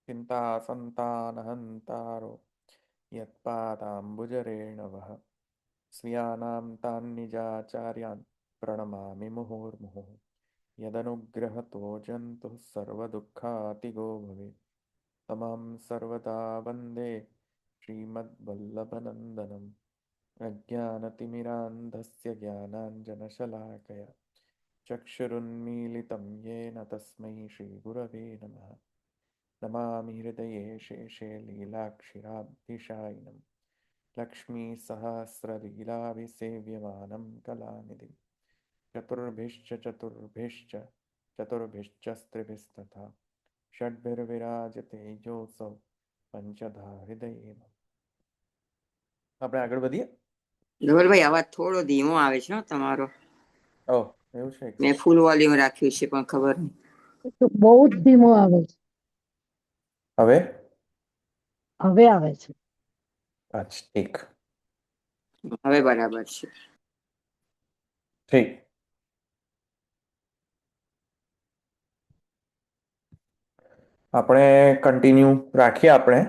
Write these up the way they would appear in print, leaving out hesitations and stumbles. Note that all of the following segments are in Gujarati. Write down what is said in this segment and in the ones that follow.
चिन्तासन्तानहन्तारो यत्पादाम्बुजरेणवः स्वीयानां तान् निजाचार्यान् प्रणमामि मुहुर्मुहुः यदनुग्रहतो जन्तुः सर्वदुःखातिगो भवेत् तमहं सर्वदा वन्दे श्रीमद्वल्लभनन्दनम् अज्ञानतिमिरान्धस्य ज्ञानाञ्जनशलाकया चक्षुरुन्मीलितं येन तस्मै श्रीगुरवे नमः। नमामि हृदये शेषे लीलाक्षिराब्धिशायिनं लक्ष्मीसहस्रलीलाभिसेव्यमानं कलानिधिं चतुर्भिश्च चतुर्भिश्च चतुर्भिश्च स्त्रिभिस्तथा षड्भिर्विराजते योऽसौ पंचधा हृदये। આપણે આગળ વધીએ. ધવલભાઈ અવાજ થોડો ધીમો આવે છે તમારો. ઓહ એવું છે. મેં ફૂલ વોલ્યુમ રાખ્યું છે પણ ખબર નહીં, બહુ જ ધીમો આવે છે. હવે હવે આવે છે. અચ્છા ઠીક, હવે બરાબર છે. ઠીક. આપણે કન્ટિન્યુ રાખીએ. આપણે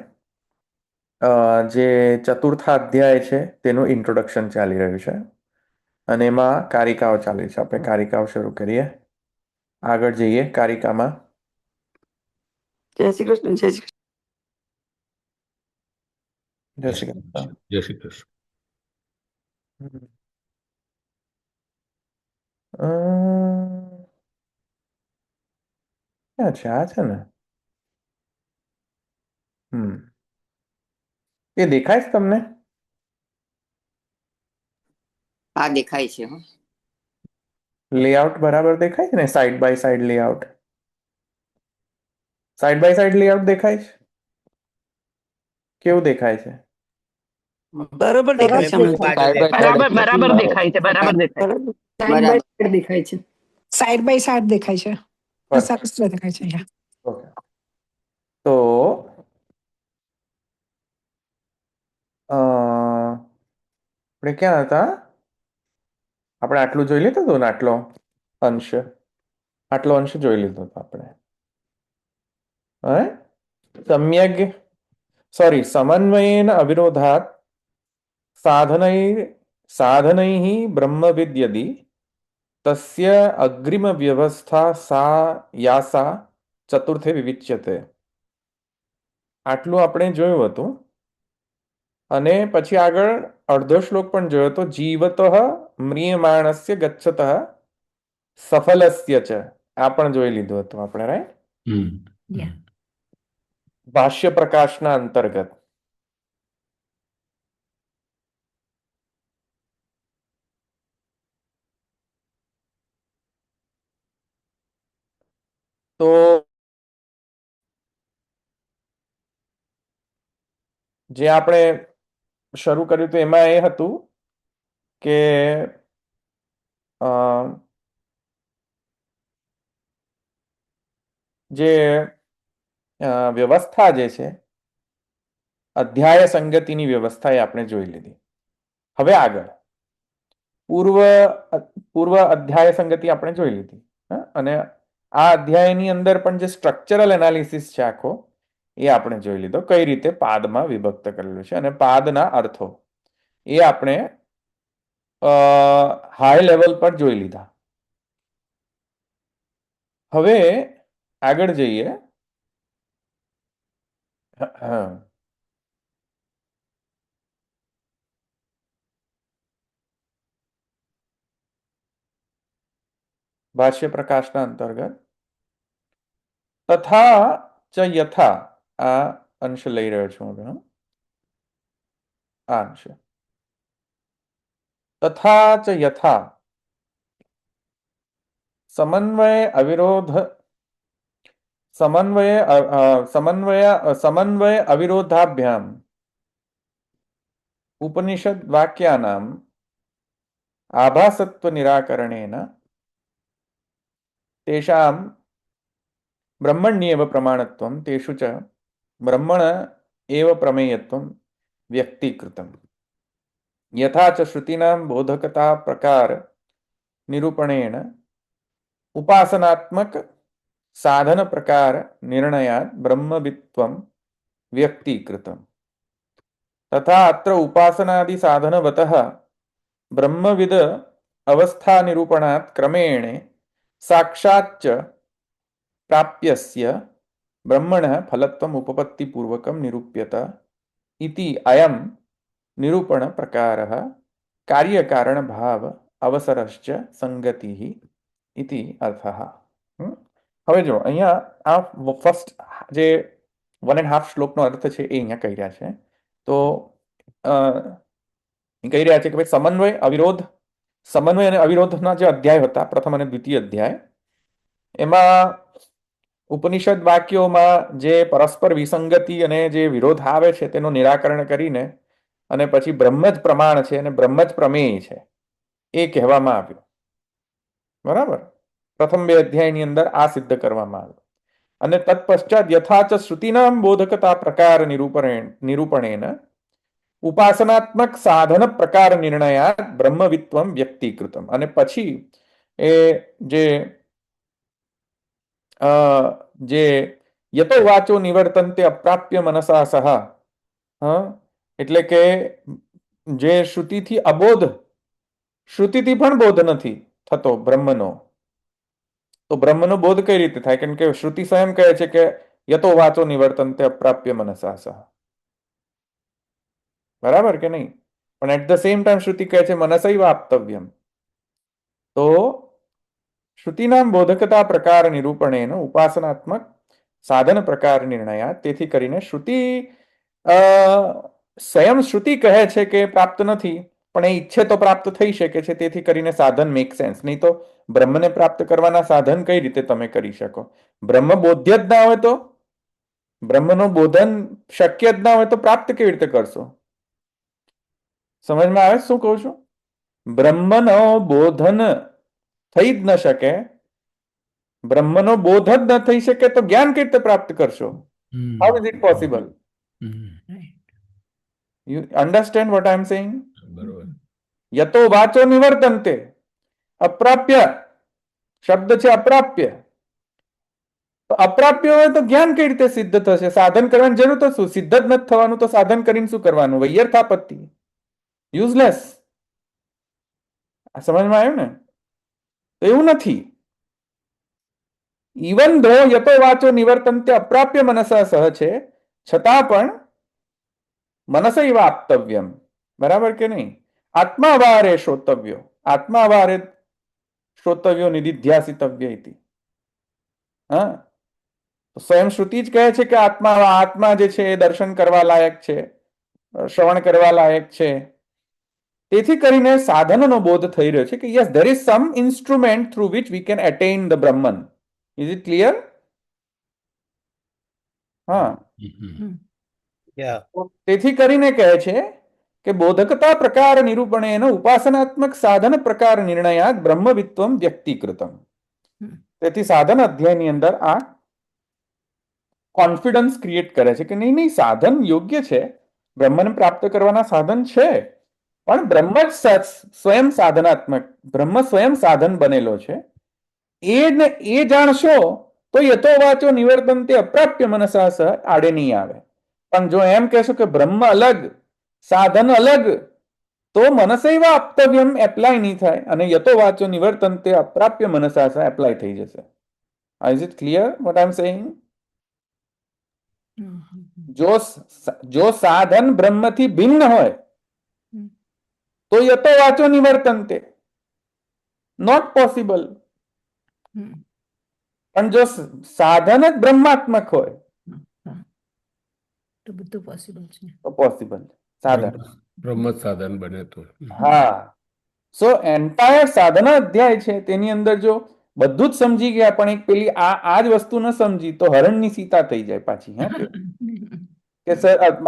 જે ચતુર્થ અધ્યાય છે તેનું ઇન્ટ્રોડક્શન ચાલી રહ્યું છે અને એમાં કારિકાઓ ચાલી છે. આપણે કારિકાઓ શરૂ કરીએ, આગળ જઈએ. કારિકામાં જય શ્રી કૃષ્ણ. જય શ્રી કૃષ્ણ. જય શ્રી કૃષ્ણ. જય શ્રી કૃષ્ણ. ક્યાં છે? આ છે ને. એ દેખાય છે તમને? હા દેખાય છે. લેઆઉટ બરાબર દેખાય છે ને? Side by side layout, side by side layout દેખાય છે? કેવું દેખાય છે? બરોબર દેખાય છે. બરાબર દેખાય છે. બરાબર દેખાય છે. સાઈડ બાય સાઈડ દેખાય છે. સરસ દેખાય છે. ઓકે, તો આપણે ક્યાં હતા? આપણે આટલું જોઈ લીધું હતું ને, આટલો અંશ જોઈ લીધો હતો આપણે. સમન્વયેન અવિરોધાત સાધનૈः બ્રહ્મવિદ્ યદિ તસ્ય અગ્રિમ વ્યવસ્થા યાસા ચતુર્થે વિવિચ્યતે. આટલું આપણે જોયું હતું અને પછી આગળ અડધો શ્લોક પણ જોયો હતો. જીવતઃ મ્રિયમાણસ્ય ગચ્છતઃ સફલસ્ય ચ. આ પણ જોઈ લીધું હતું આપણે, રાઈટ? ભાષ્ય પ્રકાશના અંતર્ગત. તો જે આપણે શરૂ કર્યું હતું એમાં એ હતું કે જે વ્યવસ્થા જે છે અધ્યાય સંગતિની વ્યવસ્થા એ આપણે જોઈ લીધી. હવે આગળ પૂર્વ અધ્યાય સંગતિ આપણે જોઈ લીધી અને આ અધ્યાયની અંદર પણ જે સ્ટ્રક્ચરલ એનાલિસિસ છે આખો એ આપણે જોઈ લીધો. કઈ રીતે પાદમાં વિભક્ત કરેલું છે અને પાદના અર્થો એ આપણે હાઈ લેવલ પર જોઈ લીધા. હવે આગળ જઈએ. ભાષ્ય પ્રકાશના અંતર્ગત તથા ચ યથા, આ અંશ લઈ રહ્યો છું હવે. આ અંશ તથા ચ યથા સમન્વય અવિરોધાભ્યામ ઉપનિષદ વાક્યાનામ આભાસત્વ નિરાકરણેન તેષામ બ્રહ્મણ્યેવ પ્રમાણત્વમ તેષુ ચ બ્રહ્મણ એવ પ્રમેયત્વમ વ્યક્તિકૃતમ યથા ચ શ્રુતિનામ બોધકતા પ્રકાર નિરૂપણેન ઉપાસનાત્મક साधन प्रकार निर्णयात् ब्रह्मवित्वं व्यक्तीकृतम् तथा अत्र उपासनादि साधनवतः ब्रह्मविद अवस्था निरूपणात् क्रमेण साक्षाच्च प्राप्यस्य ब्रह्मणः फलत्वम् उपपत्तिपूर्वकं निरूप्यत इति अयं निरूपण प्रकारः कार्यकारण भाव अवसरश्च संगतिः इति अर्थः। હવે જો અહીંયા આ ફર્સ્ટ જે 1.5 શ્લોકનો અર્થ છે એ અહીંયા કહી રહ્યા છે. તો કહી રહ્યા છે કે ભાઈ સમન્વય અને અવિરોધના જે અધ્યાય હતા પ્રથમ અને દ્વિતીય અધ્યાય એમાં ઉપનિષદ વાક્યોમાં જે પરસ્પર વિસંગતિ અને જે વિરોધ આવે છે તેનું નિરાકરણ કરીને અને પછી બ્રહ્મ જ પ્રમાણ છે અને બ્રહ્મ જ પ્રમેય છે એ કહેવામાં આવ્યું. બરાબર. પ્રથમ 2 અધ્યાયની અંદર આ સિદ્ધ કરવામાં આવ્યું અને તત્પશ્ચાત યથાચ શ્રુતિનામ બોધકતા પ્રકાર નિરૂપણેન ઉપાસનાત્મક સાધન પ્રકાર નિર્ણયાત બ્રહ્મવિત્વમ વ્યક્તિકૃતમ અને પછી એ જે યતો વાચો નિવર્તન્તે અપ્રાપ્ય મનસા સહ એટલે કે જે શ્રુતિથી અબોધ શ્રુતિથી પણ બોધ નથી થતો બ્રહ્મનો તો બ્રહ્મનો બોધ કઈ રીતે થાય? કેમ કે શ્રુતિ સ્વયં કહે છે કે યતો વાચો નિવર્તન્તે અપ્રાપ્ય મનસા સહ. બરાબર કે નહીં? પણ એટ ધ સેમ ટાઈમ શ્રુતિ કહે છે મનસૈવ આપતવ્યમ. તો શ્રુતિનામ બોધકતા પ્રકાર નિરૂપણેન ઉપાસનાત્મક સાધન પ્રકાર નિર્ણયા. તેથી કરીને શ્રુતિ સ્વયં શ્રુતિ કહે છે કે પ્રાપ્ત નથી પણ એ ઈચ્છે તો પ્રાપ્ત થઈ શકે છે. તેથી કરીને સાધન મેક સેન્સ. નહીં તો બ્રહ્મને પ્રાપ્ત કરવાના સાધન કઈ રીતે તમે કરી શકો? બ્રહ્મ બોધ્ય જ ના હોય તો, બ્રહ્મનું બોધન શક્ય જ ના હોય તો પ્રાપ્ત કેવી રીતે કરશો? સમજમાં આવે શું કહું છું? બ્રહ્મનો બોધન થઈ જ ન શકે, બ્રહ્મનો બોધ જ ન થઈ શકે તો જ્ઞાન કઈ રીતે પ્રાપ્ત કરશો? How is it possible? You understand what I am saying? યતો વાચો નિવર્તન્તે અપ્રાપ્ય શબ્દ છે અપ્રાપ્ય. તો અપ્રાપ્ય હોય તો જ્ઞાન કઈ રીતે સિદ્ધ થશે? સાધન કરવાની જરૂર તો શું? સિદ્ધ જ નથી થવાનું તો સાધન કરીને શું કરવાનું? વૈયર્થાપત્તિ, યુઝલેસ. આ સમજમાં આવ્યું ને? તો એવું નથી. ઇવન ધો યતો વાચો નિવર્તન્તે અપ્રાપ્ય મનસા સહ છે છતાં પણ મનસૈવ આપતવ્યમ. બરાબર કે નહીં? આત્માવારે શ્રોતવ્યો, આત્માવારે શ્રોતવ્યો નિધિધ્યાસિતવ્ય ઇતિ. હા, સ્વયં શ્રુતિ જ કહે છે કે આત્મા જે છે એ દર્શન કરવા લાયક છે, શ્રવણ કરવા લાયક છે. તેથી કરીને સાધનનો બોધ થઈ રહ્યો છે કે yes there is some instrument through which we can attain the Brahman. Is it clear? હા. તેથી કરીને કહે છે કે બોધકતા પ્રકાર નિરૂપણેન ઉપાસનાત્મક સાધન પ્રકાર નિર્ણયાત બ્રહ્મવિત્વમ વ્યક્તિકૃતમ. તેથી સાધન અધ્યાયની અંદર આ કોન્ફિડન્સ ક્રિએટ કરે છે કે નહીં સાધન યોગ્ય છે, બ્રહ્મને પ્રાપ્ત કરવાના સાધન છે, પણ બ્રહ્મ જ સ્વયં સાધનાત્મક, બ્રહ્મ સ્વયં સાધન બનેલો છે. એ જાણશો તો યતો વાચો નિવર્તન્તે અપ્રાપ્ય મનસા સહ આડે નહીં આવે. પણ જો એમ કહેશો કે બ્રહ્મ અલગ સાધન અલગ તો મનસૈવ આપતવ્યમ એપ્લાય નહીં થાય અને યતો વાચો નિવર્તન્તે અપ્રાપ્ય મનસા સહ એપ્લાય થઈ જશે. Is it clear what I am saying? જો સાધન બ્રહ્મથી ભિન્ન હોય તો યતો વાચો નિવર્તન્તે નોટ પોસિબલ. પણ જો સાધન જ બ્રહ્માત્મક હોય તો બધું પોસિબલ છે. તો પોસિબલ સાધન બ્રહ્મ સાધન બને તો. હા. સો એન્ટાયર સાધના અધ્યાય છે તેની અંદર જો બધું જ સમજી ગયા પણ એક પેલી આ જ વસ્તુ ન સમજી તો હરણની સીતા થઈ જાય પાછી. હે કે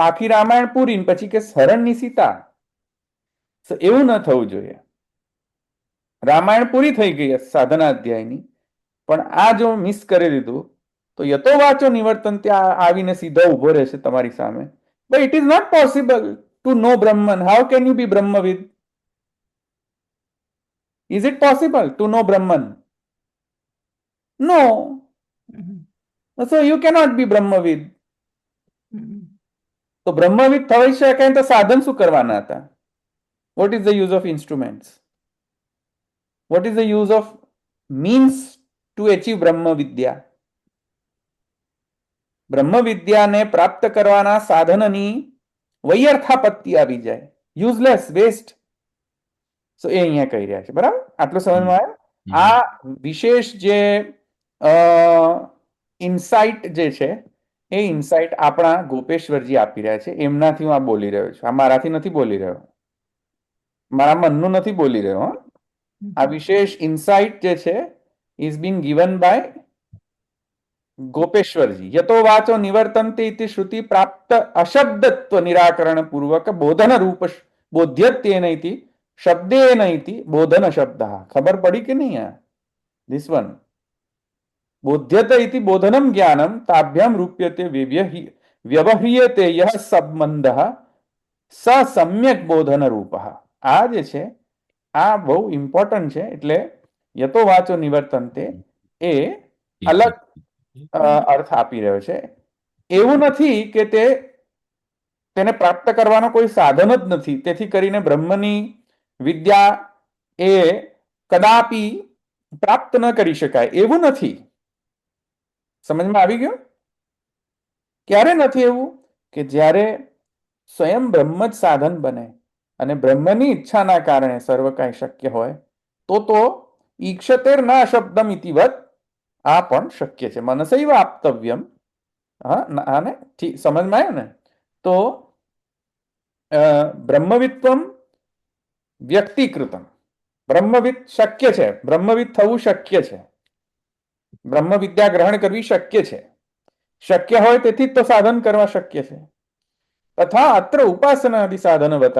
આખી રામાયણ પૂરી પછી કે હરણની સીતા. એવું ન થવું જોઈએ. રામાયણ પૂરી થઈ ગઈ સાધના અધ્યાયની પણ આ જો મિસ કરી દીધું તો યતો વાચો નિવર્તન ત્યાં આવીને સીધો ઉભો રહેશે તમારી સામે. But it is not possible to know Brahman. How can you be Brahmavid? Is it possible to know Brahman? No. So you cannot be બ્રહ્મવિદ. તો બ્રહ્મવિદ થઈ શકે તો સાધન શું કરવાના હતા? What is the use of instruments? What is the use of means to achieve બ્રહ્મ વિદ્યા? બ્રહ્મ વિદ્યાને પ્રાપ્ત કરવાના સાધનની વૈયર્થાપત્તિ આવી જાય, યુઝલેસ, વેસ્ટ. સો એ અહીંયા કહી રહ્યા છે. બરાબર, આટલું સમજમાં આવ્યું? આ વિશેષ જે ઇન્સાઇટ જે છે એ ઇન્સાઇટ આપણા ગોપેશ્વરજી આપી રહ્યા છે. એમનાથી હું આ બોલી રહ્યો છું, આ મારાથી નથી બોલી રહ્યો, મારા મનનું નથી બોલી રહ્યો. આ વિશેષ ઇન્સાઇટ જે છે ઇઝ બીન ગિવન બાય ગોપેશ્વરજી. યતો વાચો નિવર્તન્તે ઇતિ શ્રુતિ પ્રાપ્ત અશબ્દત્વ નિરાકરણ પૂર્વક બોધન રૂપ બોધ્યત્યેન ઇતિ શબ્દેન ઇતિ બોધન શબ્દ. ખબર પડી કે નહીં? આ ધીસ વન બોધ્યત ઇતિ બોધનમ જ્ઞાનમ તાભ્યામ રૂપ્યતે વ્યવહ્રિયતે યહ સંબંધ સ સમ્યક બોધન રૂપ. આ જે છે આ બહુ ઇમ્પોર્ટન્ટ છે. એટલે યતો વાચો નિવર્તન્તે એ અલગ અર્થ આપી રહ્યો છે. એવું નથી કે તેને પ્રાપ્ત કરવાનો કોઈ સાધન જ નથી, તેથી કરીને બ્રહ્મની વિદ્યા એ કદાપી પ્રાપ્ત ન કરી શકાય, એવું નથી. સમજમાં આવી ગયું? ક્યારે નથી એવું? કે જ્યારે સ્વયં બ્રહ્મ જ સાધન બને અને બ્રહ્મની ઈચ્છાના કારણે સર્વ કાંઈ શક્ય હોય તો ઈક્ષતેર ના શબ્દમ ઇતિવત આ પણ શક્ય છે. મનસૈવ આપતવ્યમ. આને સમજમાં આવ્યું ને? તો બ્રહ્મવિત્વમ વ્યક્તિકૃતમ. બ્રહ્મવિદ શક્ય છે, બ્રહ્મવિદ થવું શક્ય છે, બ્રહ્મ વિદ્યા ગ્રહણ કરવી શક્ય છે. શક્ય હોય તેથી જ તો સાધન કરવા શક્ય છે. તથા અત્ર ઉપાસનાદિ સાધનવત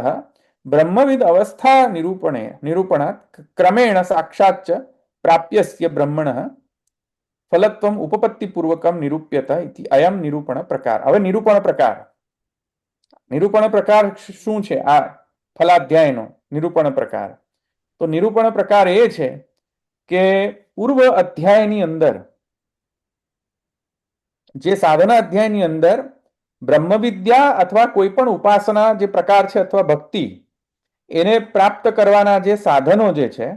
બ્રહ્મવિદ અવસ્થા નિરૂપણાત ક્રમેણ સાક્ષાત પ્રાપ્યસ્ય બ્રહ્મણ ફલત્વમ ઉપપત્તિ પૂર્વકમ નિરૂપ્યત ઇતિ અયમ નિરૂપણ પ્રકાર. હવે નિરૂપણ પ્રકાર શું છે? આ ફલાધ્યાયનો નિરૂપણ પ્રકાર. તો નિરૂપણ પ્રકાર એ છે કે પૂર્વ અધ્યાયની અંદર જે સાધના અધ્યાયની અંદર બ્રહ્મવિદ્યા અથવા કોઈ પણ ઉપાસના જે પ્રકાર છે અથવા ભક્તિ એને પ્રાપ્ત કરવાના જે સાધનો જે છે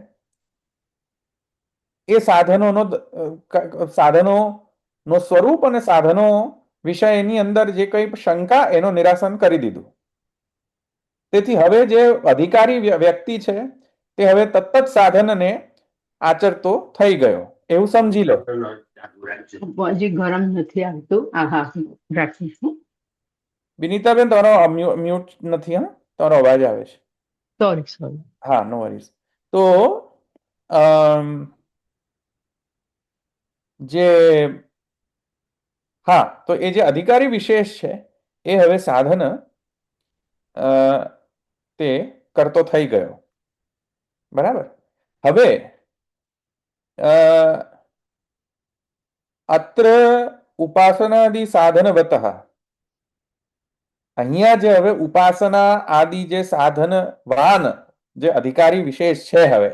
એ સાધનોનો સ્વરૂપ અને સાધનો વિષયની અંદર જે કંઈ શંકા એનું નિરાસન કરી દીધું. તેથી હવે જે અધિકારી વ્યક્તિ છે તે હવે તત્ત સાધનને આચરતો થઈ ગયો એવું સમજી લો. હજી ગરમ નથી આવતું. રાખીશું. વિનીતાબેન, તમારો મ્યુટ નથી. હા, તમારો અવાજ આવે છે. સોરી. હા, નો વરીઝ. તો તો એ જે અધિકારી વિશેષ છે એ હવે સાધન તે કરતો થઈ ગયો. બરાબર. હવે અત્ર ઉપાસનાદિ સાધનવત અહીંયા જે હવે ઉપાસના આદિ જે સાધનવાન જે અધિકારી વિશેષ છે, હવે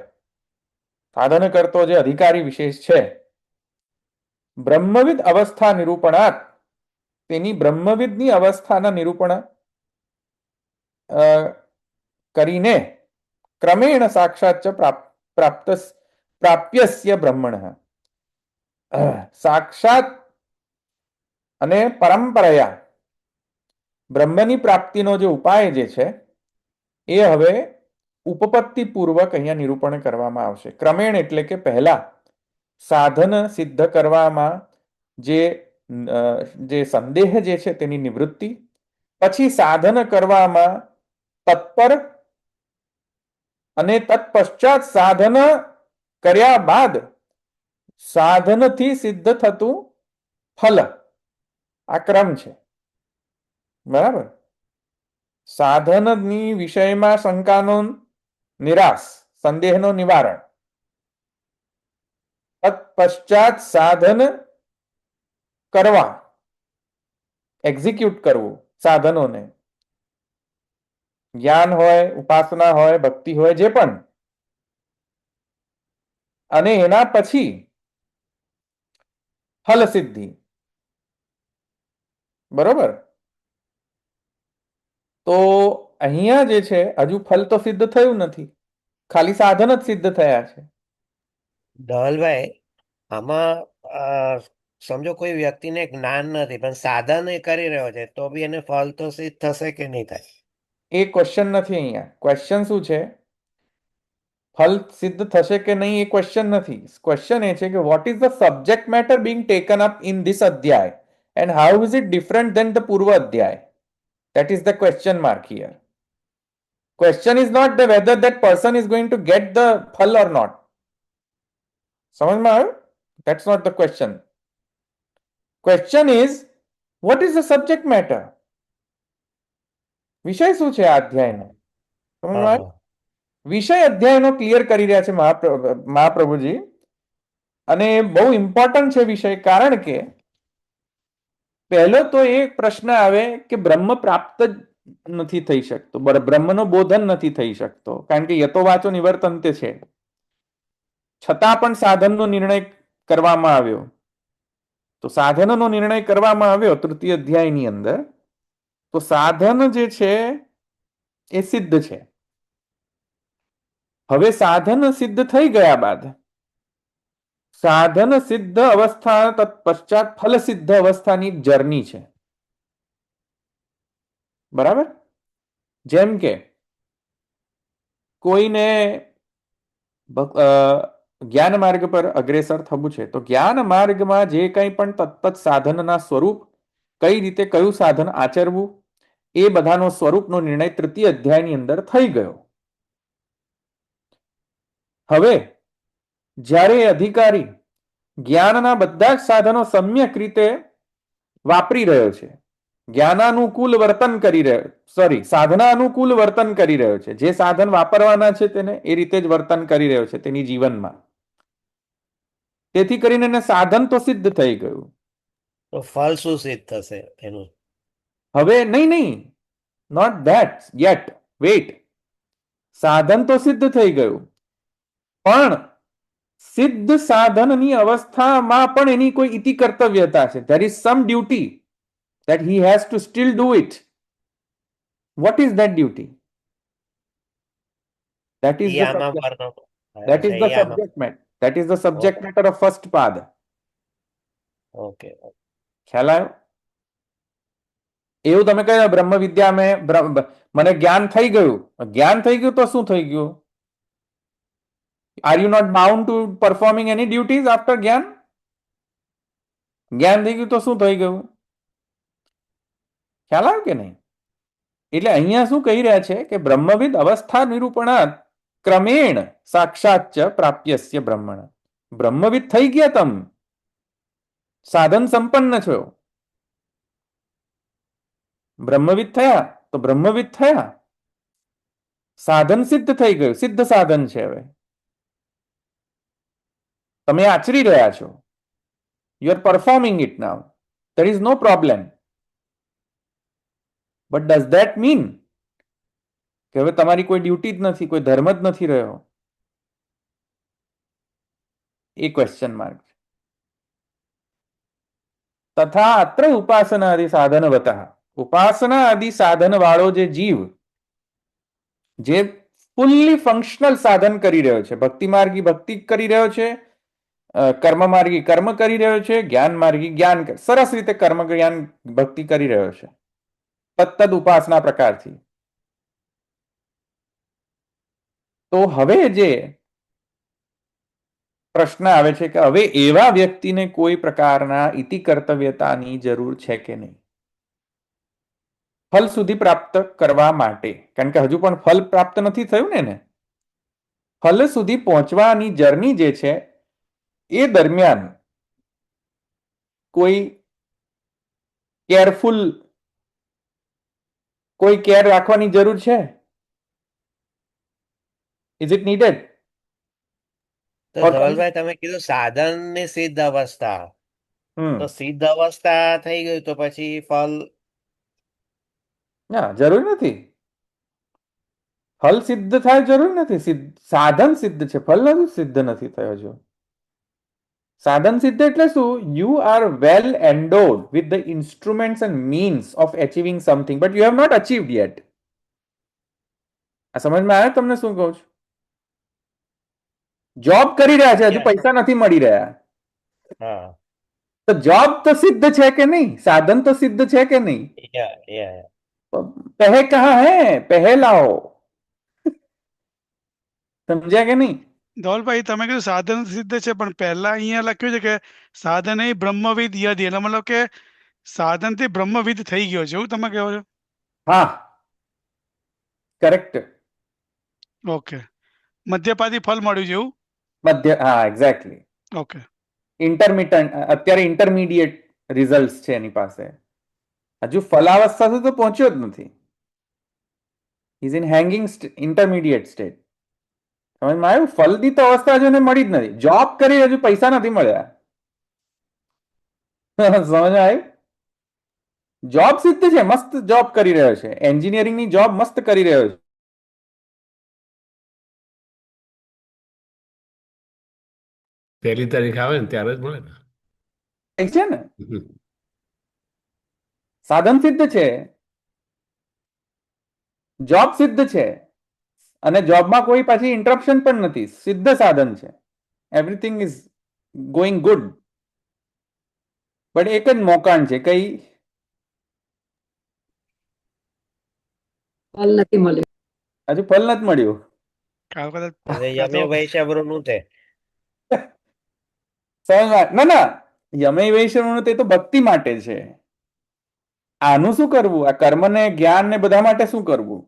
સાધન કરતો જે અધિકારી વિશેષ છે, બ્રહ્મવિદ અવસ્થા નિરૂપણાત તેની બ્રહ્મવિદની અવસ્થાના નિરૂપણ કરીને ક્રમેણ સાક્ષાત પ્રાપ્યસ્ય બ્રહ્મણ સાક્ષાત અને પરંપરાયા બ્રહ્મની પ્રાપ્તિનો જે ઉપાય જે છે એ હવે ઉપપત્તિ પૂર્વક અહીંયા નિરૂપણ કરવામાં આવશે. ક્રમેણ એટલે કે પહેલા સાધન સિદ્ધ કરવામાં જે સંદેહ જે છે તેની નિવૃત્તિ, પછી સાધન કરવામાં તત્પર અને તત્પશ્ચાત સાધન કર્યા બાદ સાધનથી સિદ્ધ થતું ફલ. આ ક્રમ છે. બરાબર. સાધનની વિષયમાં શંકાનો નિરાશ, સંદેહનો નિવારણ, તત્પશ્ચાત સાધન કરવા, એક્ઝિક્યુટ કરવું સાધનોને, જ્ઞાન હોય, ઉપાસના હોય, ભક્તિ હોય, જે પણ, અને એના પછી ફલ સિદ્ધિ. બરોબર. તો અહીંયા જે છે હજુ ફલ તો સિદ્ધ થયું નથી, ખાલી સાધન જ સિદ્ધ થયા છે. ધવલભાઈ, આમાં સમજો કોઈ વ્યક્તિને જ્ઞાન નથી પણ સાધન એ કરી રહ્યો છે તો બી એને ફળ તો સિદ્ધ થશે કે નહીં થાય? એ ક્વેશ્ચન નથી. અહીંયા ક્વેશ્ચન શું છે? ફલ સિદ્ધ થશે કે નહીં એ ક્વેશ્ચન નથી. ક્વેશ્ચન એ છે કે what is the subject matter being taken up in this adhyaya and how is it different than the purva adhyaya? That is the question mark here. Question is not the whether that person is going to get the phal or not. સમજમાં આવ્યું? That's not the question. Question is, what is the subject matter? વિષય શું છે આ અધ્યાયનો? સમજમાં હા, આવ્યું? વિષય અધ્યાયનો ક્લિયર કરી રહ્યા છે મહાપ્રભુજી. અને બહુ ઇમ્પોર્ટન્ટ છે વિષય, કારણ કે પહેલો તો એ પ્રશ્ન આવે કે બ્રહ્મ પ્રાપ્ત જ નથી થઈ શકતો, બ્રહ્મનો બોધન નથી થઈ શકતો, કારણ કે યતો વાચો નિવર્તન્તે છે. છતાં પણ સાધનનો નિર્ણય કરવામાં આવ્યો. તો સાધનનો નિર્ણય કરવામાં આવ્યો તૃતીય અધ્યાયની અંદર. તો સાધન જે છે એ સિદ્ધ છે. હવે સાધન સિદ્ધ થઈ ગયા બાદ સાધન સિદ્ધ અવસ્થા તત્પશ્ચાત ફલ સિદ્ધ અવસ્થાની જર્ની છે. બરાબર? જેમ કે કોઈને જ્ઞાન માર્ગ પર અગ્રેસર થવું છે તો જ્ઞાન માર્ગમાં જે કંઈ પણ તત્ત સાધનના સ્વરૂપ, કઈ રીતે કયું સાધન આચરવું, એ બધાનો સ્વરૂપનો નિર્ણય તૃતીય અધ્યાયની અંદર થઈ ગયો. હવે જ્યારે અધિકારી જ્ઞાનના બધા જ સાધનો સમ્યક રીતે વાપરી રહ્યો છે, જ્ઞાનાનુકૂળ વર્તન કરી રહ્યો, સાધનાનુકૂળ વર્તન કરી રહ્યો છે, જે સાધન વાપરવાના છે તેને એ રીતે જ વર્તન કરી રહ્યો છે તેની જીવનમાં, તેથી કરીને એને સાધન તો સિદ્ધ થઈ ગયું. તો ફળ શું સિદ્ધ થશે એનું? હવે નહીં, નોટ ધેટ યેટ, વેઇટ. સાધન તો સિદ્ધ થઈ ગયું, પણ સિદ્ધ સાધનની અવસ્થામાં પણ એની કોઈ ઇતિ કર્તવ્યતા છે. There is sum duty that he has to still do it. What is that duty? That is the આમાં subject, વર્ણન that is છે, the એ આમાં. subject matter. That is the subject matter of first pada. Okay. ખ્યાલ આવ્યો? એવું તમે કહ્યું બ્રહ્મ વિદ્યા મને જ્ઞાન થઈ ગયું. જ્ઞાન થઈ ગયું તો શું થઈ ગયું? Are you not bound to performing any duties after જ્ઞાન? જ્ઞાન થઈ ગયું તો શું થઈ ગયું? ખ્યાલ આવ્યો કે નહીં? એટલે અહીંયા શું કહી રહ્યા છે કે બ્રહ્મવિદ અવસ્થા નિરૂપણાત ક્રમેણ સાક્ષાત પ્રાપ્યસ્ય બ્રહ્મણ. બ્રહ્મવિદ થઈ ગયા, તમે સાધન સંપન્ન છો, બ્રહ્મવિદ થયા તો બ્રહ્મવિદ થયા, સાધન સિદ્ધ થઈ ગયું, સિદ્ધ સાધન છે. હવે તમે આચરી રહ્યા છો, you are performing it now, there is no problem. But does that mean કે હવે તમારી કોઈ ડ્યુટી જ નથી, કોઈ ધર્મ જ નથી રહ્યો? એ ક્વેશ્ચન માર્ક છે. તથા અત્ર ઉપાસના આદિ સાધનવતઃ, ઉપાસના આદિ સાધન વાળો જે જીવ, જે ફુલ્લી ફંક્શનલ સાધન કરી રહ્યો છે, ભક્તિ માર્ગી ભક્તિ કરી રહ્યો છે, કર્મ માર્ગી કર્મ કરી રહ્યો છે, જ્ઞાન માર્ગી જ્ઞાન, સરસ રીતે કર્મ જ્ઞાન ભક્તિ કરી રહ્યો છે તત્તદ ઉપાસના પ્રકારથી. તો હવે જે પ્રશ્ન આવે છે કે હવે એવા વ્યક્તિને કોઈ પ્રકારના ઇતિ કર્તવ્યતાની જરૂર છે કે નહીં ફલ સુધી પ્રાપ્ત કરવા માટે? કારણ કે હજુ પણ ફલ પ્રાપ્ત નથી થયું ને. ફલ સુધી પહોંચવાની જર્ની જે છે એ દરમિયાન કોઈ કેરફુલ, કોઈ કેર રાખવાની જરૂર છે? Is it needed? તો ધવલભાઈ, તમે કીધું સાધન ની સિદ્ધ અવસ્થા, તો સિદ્ધ અવસ્થા થઈ ગયું તો પછી ફળ? ના, જરૂર નથી. ફલ સિદ્ધ થાય જરૂર નથી. સાધન સિદ્ધ છે, ફલ હજુ સિદ્ધ નથી થયો. હજુ સાધન સિદ્ધ એટલે શું? You are well endowed with the instruments and means of achieving something but you have not achieved yet. આ સમજમાં આવ્યો તમને શું કહું છું? જોબ કરી રહ્યા છે, હજુ Yeah. પૈસા નથી મળી રહ્યા. હા તો જોબ તો સિદ્ધ છે કે નહીં? સાધન તો સિદ્ધ છે કે નહીં? યા યા પહે કહા હે, પહે લાવો. સમજ્યા કે નહીં? ધવલભાઈ તમે કીધું સાધન સિદ્ધ છે, પણ પહેલા અહીંયા લખ્યું છે કે સાધન એ બ્રહ્મવિદ યદી, એટલે મતલબ કે સાધનથી બ્રહ્મવિદ થઈ ગયો છે, એવું તમે કહો છો? હા, કરેક્ટ. ઓકે, મધ્યપાદી ફળ મળ્યું છે એવું? મધ્ય, હા, એક્ઝેક્ટલી. ઓકે, ઇન્ટરમીડિયન્ટ, અત્યારે ઇન્ટરમીડિયેટ રિઝલ્ટ છે એની પાસે. હજુ ફલાવસ્થા સુધી તો પહોંચ્યો જ નથી. Is in hanging intermediate state. સમજમાં આવ્યું? ફલની તો અવસ્થા હજુ એને મળી જ નથી. જોબ કરી હજુ પૈસા નથી મળ્યા. સમજમાં આવ્યું? જોબ સિદ્ધ છે, મસ્ત જોબ કરી રહ્યો છે, એન્જિનિયરિંગની જોબ મસ્ત કરી રહ્યો છે. પહેલી તારીખ આવે ને ત્યારે જ મળે ને. છે ને, સાધન સિદ્ધ છે, જોબ સિદ્ધ છે, અને જોબમાં કોઈ પાછી ઇન્ટરપ્શન પણ નથી. સિદ્ધ સાધન છે. Everything is going good. But એક જ મોકાણ છે, કઈ? ફળ નથી મળ્યું. હજુ ફલ નથી મળ્યું. કાલ કદાચ એટલે યમે વૈશ્યવૃનું છે. સમજમાં? ના ના, યમે વૈશ્યવૃણું તે તો ભક્તિ માટે છે. આનું શું કરવું? આ કર્મ ને જ્ઞાન ને બધા માટે શું કરવું?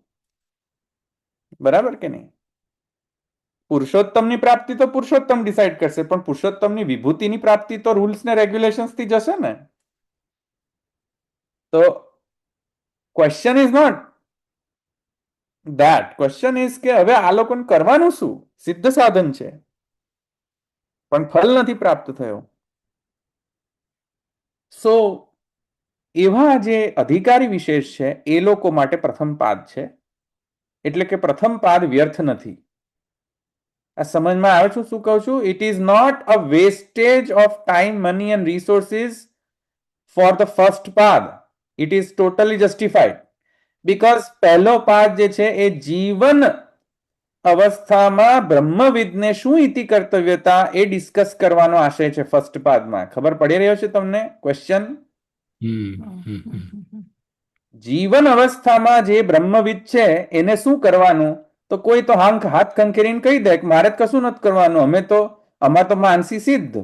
બરાબર કે નહીં? પુરુષોત્તમની પ્રાપ્તિ તો પુરુષોત્તમ ડિસાઈડ કરશે, પણ પુરુષોત્તમની વિભૂતિની પ્રાપ્તિ તો રૂલ્સ ને રેગ્યુલેશન્સ થી જશે ને. તો question is not that. Question is કે હવે આ લોકોને કરવાનું શું? સિદ્ધ સાધન છે, પણ ફલ નથી પ્રાપ્ત થયો. સો એવા જે અધિકારી વિશેષ છે એ લોકો માટે પ્રથમ પાદ છે. એટલે કે પ્રથમ પાદ વ્યર્થ નથી. આ સમજમાં આવે છે શું કહું છું? It is not a wastage of time, money and resources for the first pada. It is totally justified. Because પહેલો પાદ જે છે એ જીવન અવસ્થામાં બ્રહ્મવિદને શું ઇતિ કર્તવ્યતા એ ડિસ્કસ કરવાનો આશય છે ફર્સ્ટ પાદમાં. ખબર પડી રહ્યો છે તમને ક્વેશ્ચન? જીવન અવસ્થામાં જે બ્રહ્મવિદ છે એને શું કરવાનું? તો કોઈ તો હાથ ખંખેરીને કહી દે કે મારે કશું નથી કરવાનું, અમાર તો માનસી સિદ્ધ,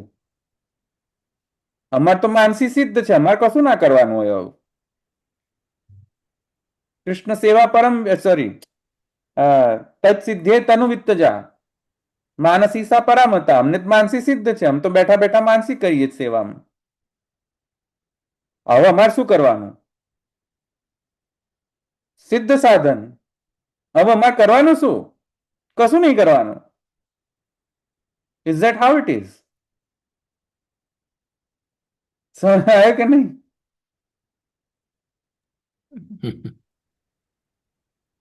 અમાર તો માનસી સિદ્ધ છે, અમારે કશું ના કરવાનું હોય. કૃષ્ણ સેવા પરમ, સોરી, તજ સિદ્ધે તનુ વિત્તજા માનસી સા પરામતા. અમને માનસી સિદ્ધ છે, અમે તો બેઠા બેઠા માનસી કરીએ સેવામાં. હવે અમારે શું કરવાનું? સિદ્ધ સાધન. હવે અમારે કરવાનું શું? કશું નહીં કરવાનું. Is that how it is? સમજ આવે કે નહીં?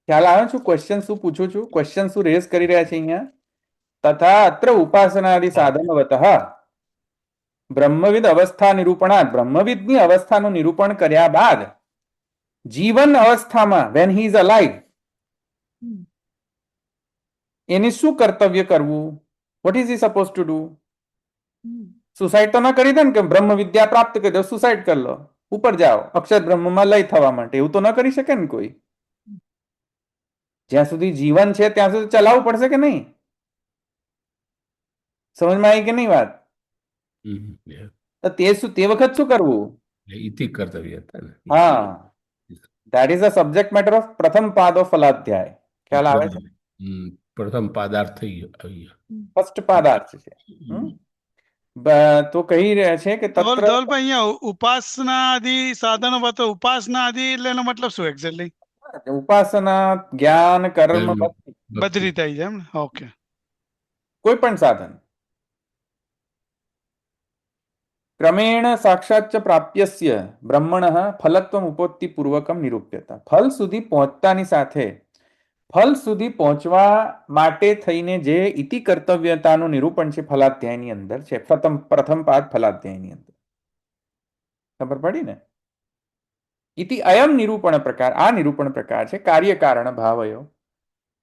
ખ્યાલ આવે છું ક્વેશ્ચન શું પૂછું છું? ક્વેશ્ચન શું રેઝ કરી રહ્યા છે અહીંયા? તથા અત્ર ઉપાસનાદિ સાધનવતઃ બ્રહ્મવિદ અવસ્થા નિરૂપણાત, બ્રહ્મવિદની અવસ્થાનું નિરૂપણ કર્યા બાદ જીવન અવસ્થામાં વેન હી ઇઝ અલાઇવ એની શું કર્તવ્ય કરવું? Vote is he suppose to do? Suicide તો ના કરી દે ને કે બ્રહ્મ વિદ્યા પ્રાપ્ત કરી દો, સુસાઇડ કરી લો, ઉપર જાઓ અક્ષર બ્રહ્મમાં લય થવા માટે. એવું તો ન કરી શકે ને કોઈ. જ્યાં સુધી જીવન છે ત્યાં સુધી ચલાવવું પડશે કે નહીં? સમજમાં આવી કે નહીં વાત? તો તે વખત શું કરવું? ઇતિ કર્તવ્ય હતા ને. હા, that is a subject matter of પ્રથમ પાદ ઓફ ફલાધ્યાય. ખ્યાલ આવે છે? પ્રથમ પાદાર્થ થઈ ગયો, આવી ગયો. ફર્સ્ટ પાદાર્થ છે. તો કહી રહ્યા છે કે તત્ર ધવલભાઈ અહીંયા ઉપાસના આદિ સાધનો વતો, ઉપાસના આદિ એટલે એનો મતલબ શું એક્ઝેક્ટલી? ઉપાસના, જ્ઞાન, કર્મ, ભક્તિ, બધી રીતે આવી જાય એમ ને? ઓકે, કોઈ પણ સાધન ક્રમેણ સાક્ષાત પ્રાપ્યસ્ય બ્રહ્મણ ફલત્વમ ઉપોત્તિ પૂર્વકમ નિરૂપ્યતા. ફલ સુધી પહોંચતાની સાથે ફલ સુધી પહોંચવા માટે થઈને જે ઇતિ કર્તવ્યતાનું નિરૂપણ છે ફલાધ્યાયની અંદર છે, પ્રથમ પાદ ફલાધ્યાયની અંદર. ખબર પડી ને? ઇતિ અયમ નિરૂપણ પ્રકાર, આ નિરૂપણ પ્રકાર છે કાર્યકારણ ભાવયો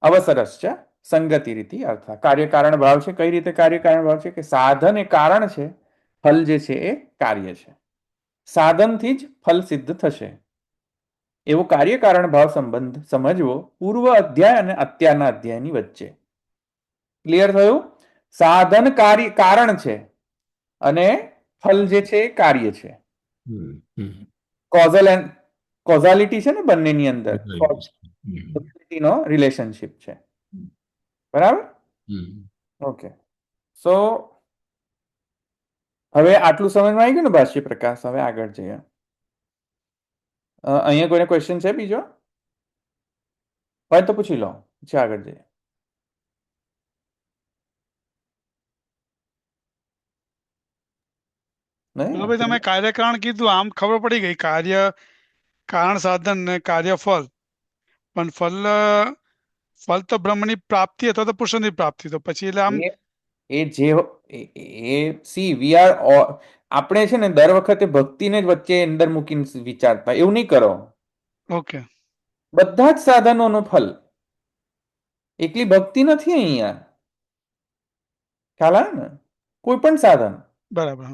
અવસરશ્ચ સંગતિ રીતિ અર્થ. કાર્યકારણ ભાવ છે. કઈ રીતે કાર્યકારણ ભાવ છે? કે સાધન એ કારણ છે, ફલ જે છે એ કાર્ય છે. સાધનથી જ ફલ સિદ્ધ થશે એવો કાર્યકારણ ભાવ સંબંધ સમજવો પૂર્વ અધ્યાય અને અત્યારના અધ્યાયની વચ્ચે. ક્લિયર થયું? સાધન કારણ છે અને ફલ જે છે એ કાર્ય છે. કોઝાલિટી છે ને બંનેની અંદર, નો રિલેશનશિપ છે. બરાબર? ઓકે. સો હવે આટલું સમજમાં આવી ગયું ને ભાષ્ય પ્રકાશ? હવે આગળ જઈએ. અહીંયા કોઈને ક્વેશ્ચન છે બીજો? હોય તો પૂછી લો, પછી આગળ જઈએ. હવે તમે કાર્યકારણ કીધું, આમ ખબર પડી ગઈ કાર્ય કારણ સાધન ને કાર્ય ફલ. પણ ફલ તો બ્રહ્મની પ્રાપ્તિ અથવા તો પુરુષની પ્રાપ્તિ. તો પછી એટલે આમ સી વી આર, આપણે છે ને દર વખતે ભક્તિને જ વચ્ચે અંદર મૂકીને વિચારતા, એવું નહીં કરો. ઓકે, બધા જ સાધનોનો ફલ, એકલી ભક્તિ નથી અહીંયા. ખ્યાલ આવે ને? કોઈ પણ સાધન. બરાબર.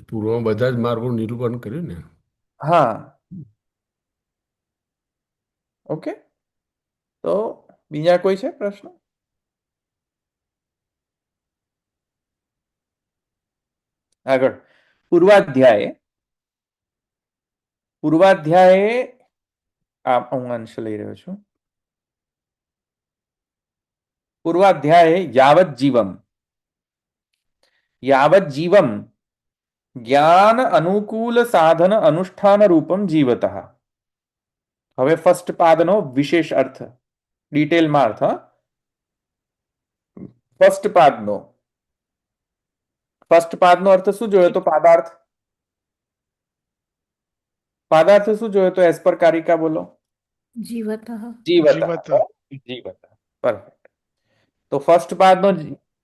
પૂર્વમાં બધા જ માર્ગોનું નિરૂપણ કર્યું ને. હા, ઓકે. તો બીજા કોઈ છે પ્રશ્ન? આગળ પૂર્વાધ્યાય હું અંશ લઈ રહ્યો છું. પૂર્વાધ્યાય યાવત જીવમ જ્ઞાન અનુકૂલ સાધન અનુષ્ઠાન રૂપમ જીવત. હવે ફર્સ્ટ પાદનો વિશેષ અર્થ, ડિટેલમાં અર્થ. ફર્સ્ટ પાદનો અર્થ શું જોયો તો? પાદાર્થ શું જોયો તો? એસ પર કારિકા બોલો. જીવત. જીવત. પરફેક્ટ. તો ફર્સ્ટ પાદનો